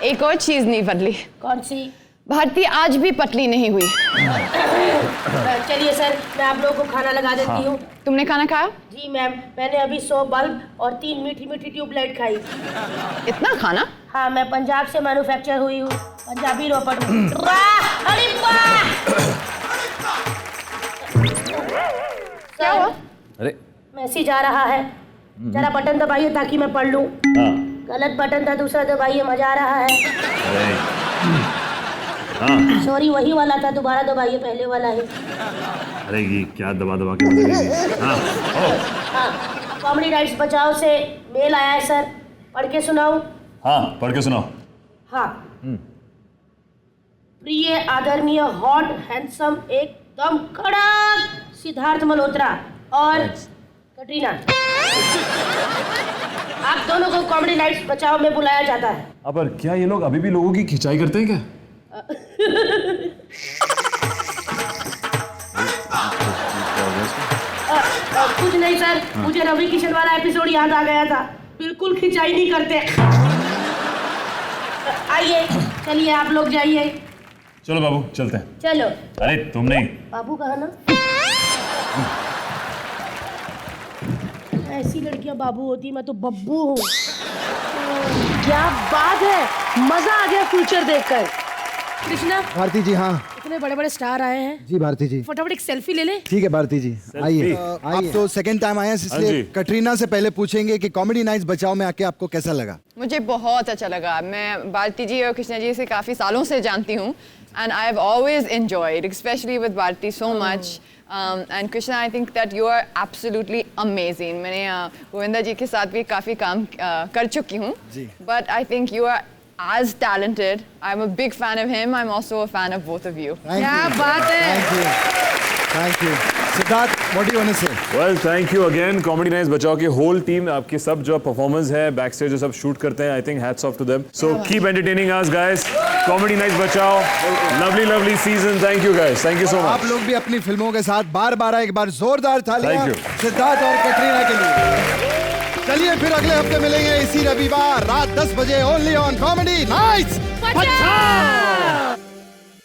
Speaker 3: एक और चीज नहीं बदली।
Speaker 2: कौन सी?
Speaker 3: भारती आज भी पतली नहीं हुई।
Speaker 2: चलिए सर, मैं आप लोगों को खाना लगा देती हूँ।
Speaker 3: तुमने खाना खाया?
Speaker 2: जी मैम, मैंने अभी 100 बल्ब और 3 मीठी मीठी ट्यूबलाइट खाई।
Speaker 3: इतना खाना?
Speaker 2: हाँ, मैं पंजाब से मैन्युफैक्चर हुई हूँ, पंजाबी रोपड़ में। वाह, अरे वाह!
Speaker 3: क्या हुआ?
Speaker 4: अरे
Speaker 2: मैसेज आ रहा है, जरा बटन दबाइए ताकि मैं पढ़ लूं। गलत बटन था, दूसरा दबाइए, मजा आ रहा है। सॉरी, वही वाला था, दोबारा दबाइए, पहले वाला है।
Speaker 4: अरे ये क्या दबा दबा के।
Speaker 2: हाँ, कॉमेडी राइट्स बचाओ से मेल आया है सर, पढ़ के सुनाऊं?
Speaker 4: हाँ, पढ़ के सुनाओ।
Speaker 2: हाँ। प्रिय आदरणीय हॉट हैंडसम एकदम कड़क सिद्धार्थ मल्होत्रा और कटरीना, आप दोनों को कॉमेडी नाइट्स बचाओ में बुलाया जाता है।
Speaker 4: पर क्या ये लोग अभी भी लोगों की खिंचाई करते हैं क्या?
Speaker 2: कुछ नहीं सर, मुझे रवि किशन वाला एपिसोड याद आ गया था। बिल्कुल खिंचाई नहीं करते। आइए, चलिए आप लोग जाइए।
Speaker 4: चलो बाबू चलते हैं।
Speaker 2: चलो।
Speaker 4: अरे तुम नहीं,
Speaker 2: बाबू कहा ना। ऐसी लड़कियां बाबू होती, मैं तो बब्बू हूँ। क्या बात है, मजा आ गया फ्यूचर देखकर। कृष्णा।
Speaker 1: भारती जी हाँ।
Speaker 2: इतने बड़े बड़े स्टार आए हैं।
Speaker 1: जी भारती जी।
Speaker 2: फटाफट एक सेल्फी ले ले।
Speaker 1: ठीक है भारती जी, आइए। आप तो सेकंड टाइम आए हैं, इसलिए कटरीना से पहले पूछेंगे कि कॉमेडी नाइट्स बचाओ में आके आपको कैसा लगा?
Speaker 3: मुझे बहुत अच्छा लगा। मैं भारती जी और कृष्णा जी से काफ़ी सालों से जानती हूँ and I have always enjoyed, especially with Bharti so much. And Krishna, I think that you are absolutely amazing. मैंने गोविंदा जी के साथ भी काफ़ी काम कर चुकी हूँ. But I think you are as talented. I'm a big fan of him. I'm also a fan of both of you.
Speaker 2: क्या बात है?
Speaker 1: Thank you. Thank you. Siddharth, what do you want to say?
Speaker 4: Well, thank you again. Comedy Nights बचाओ की whole team, आपके सब जो performance है backstage जो सब शूट करते हैं, I think hats off to them. So keep entertaining us, guys. Comedy Nights बचाओ, lovely season. Thank you, guys. Thank you so much.
Speaker 1: आप लोग भी अपनी फिल्मों के साथ बार एक बार जोरदार तालियां सिद्धार्थ और कटरीना के लिए। चलिए फिर अगले हफ्ते मिलेंगे इसी रविवार रात 10 बजे ओनली ऑन कॉमेडी नाइट्स।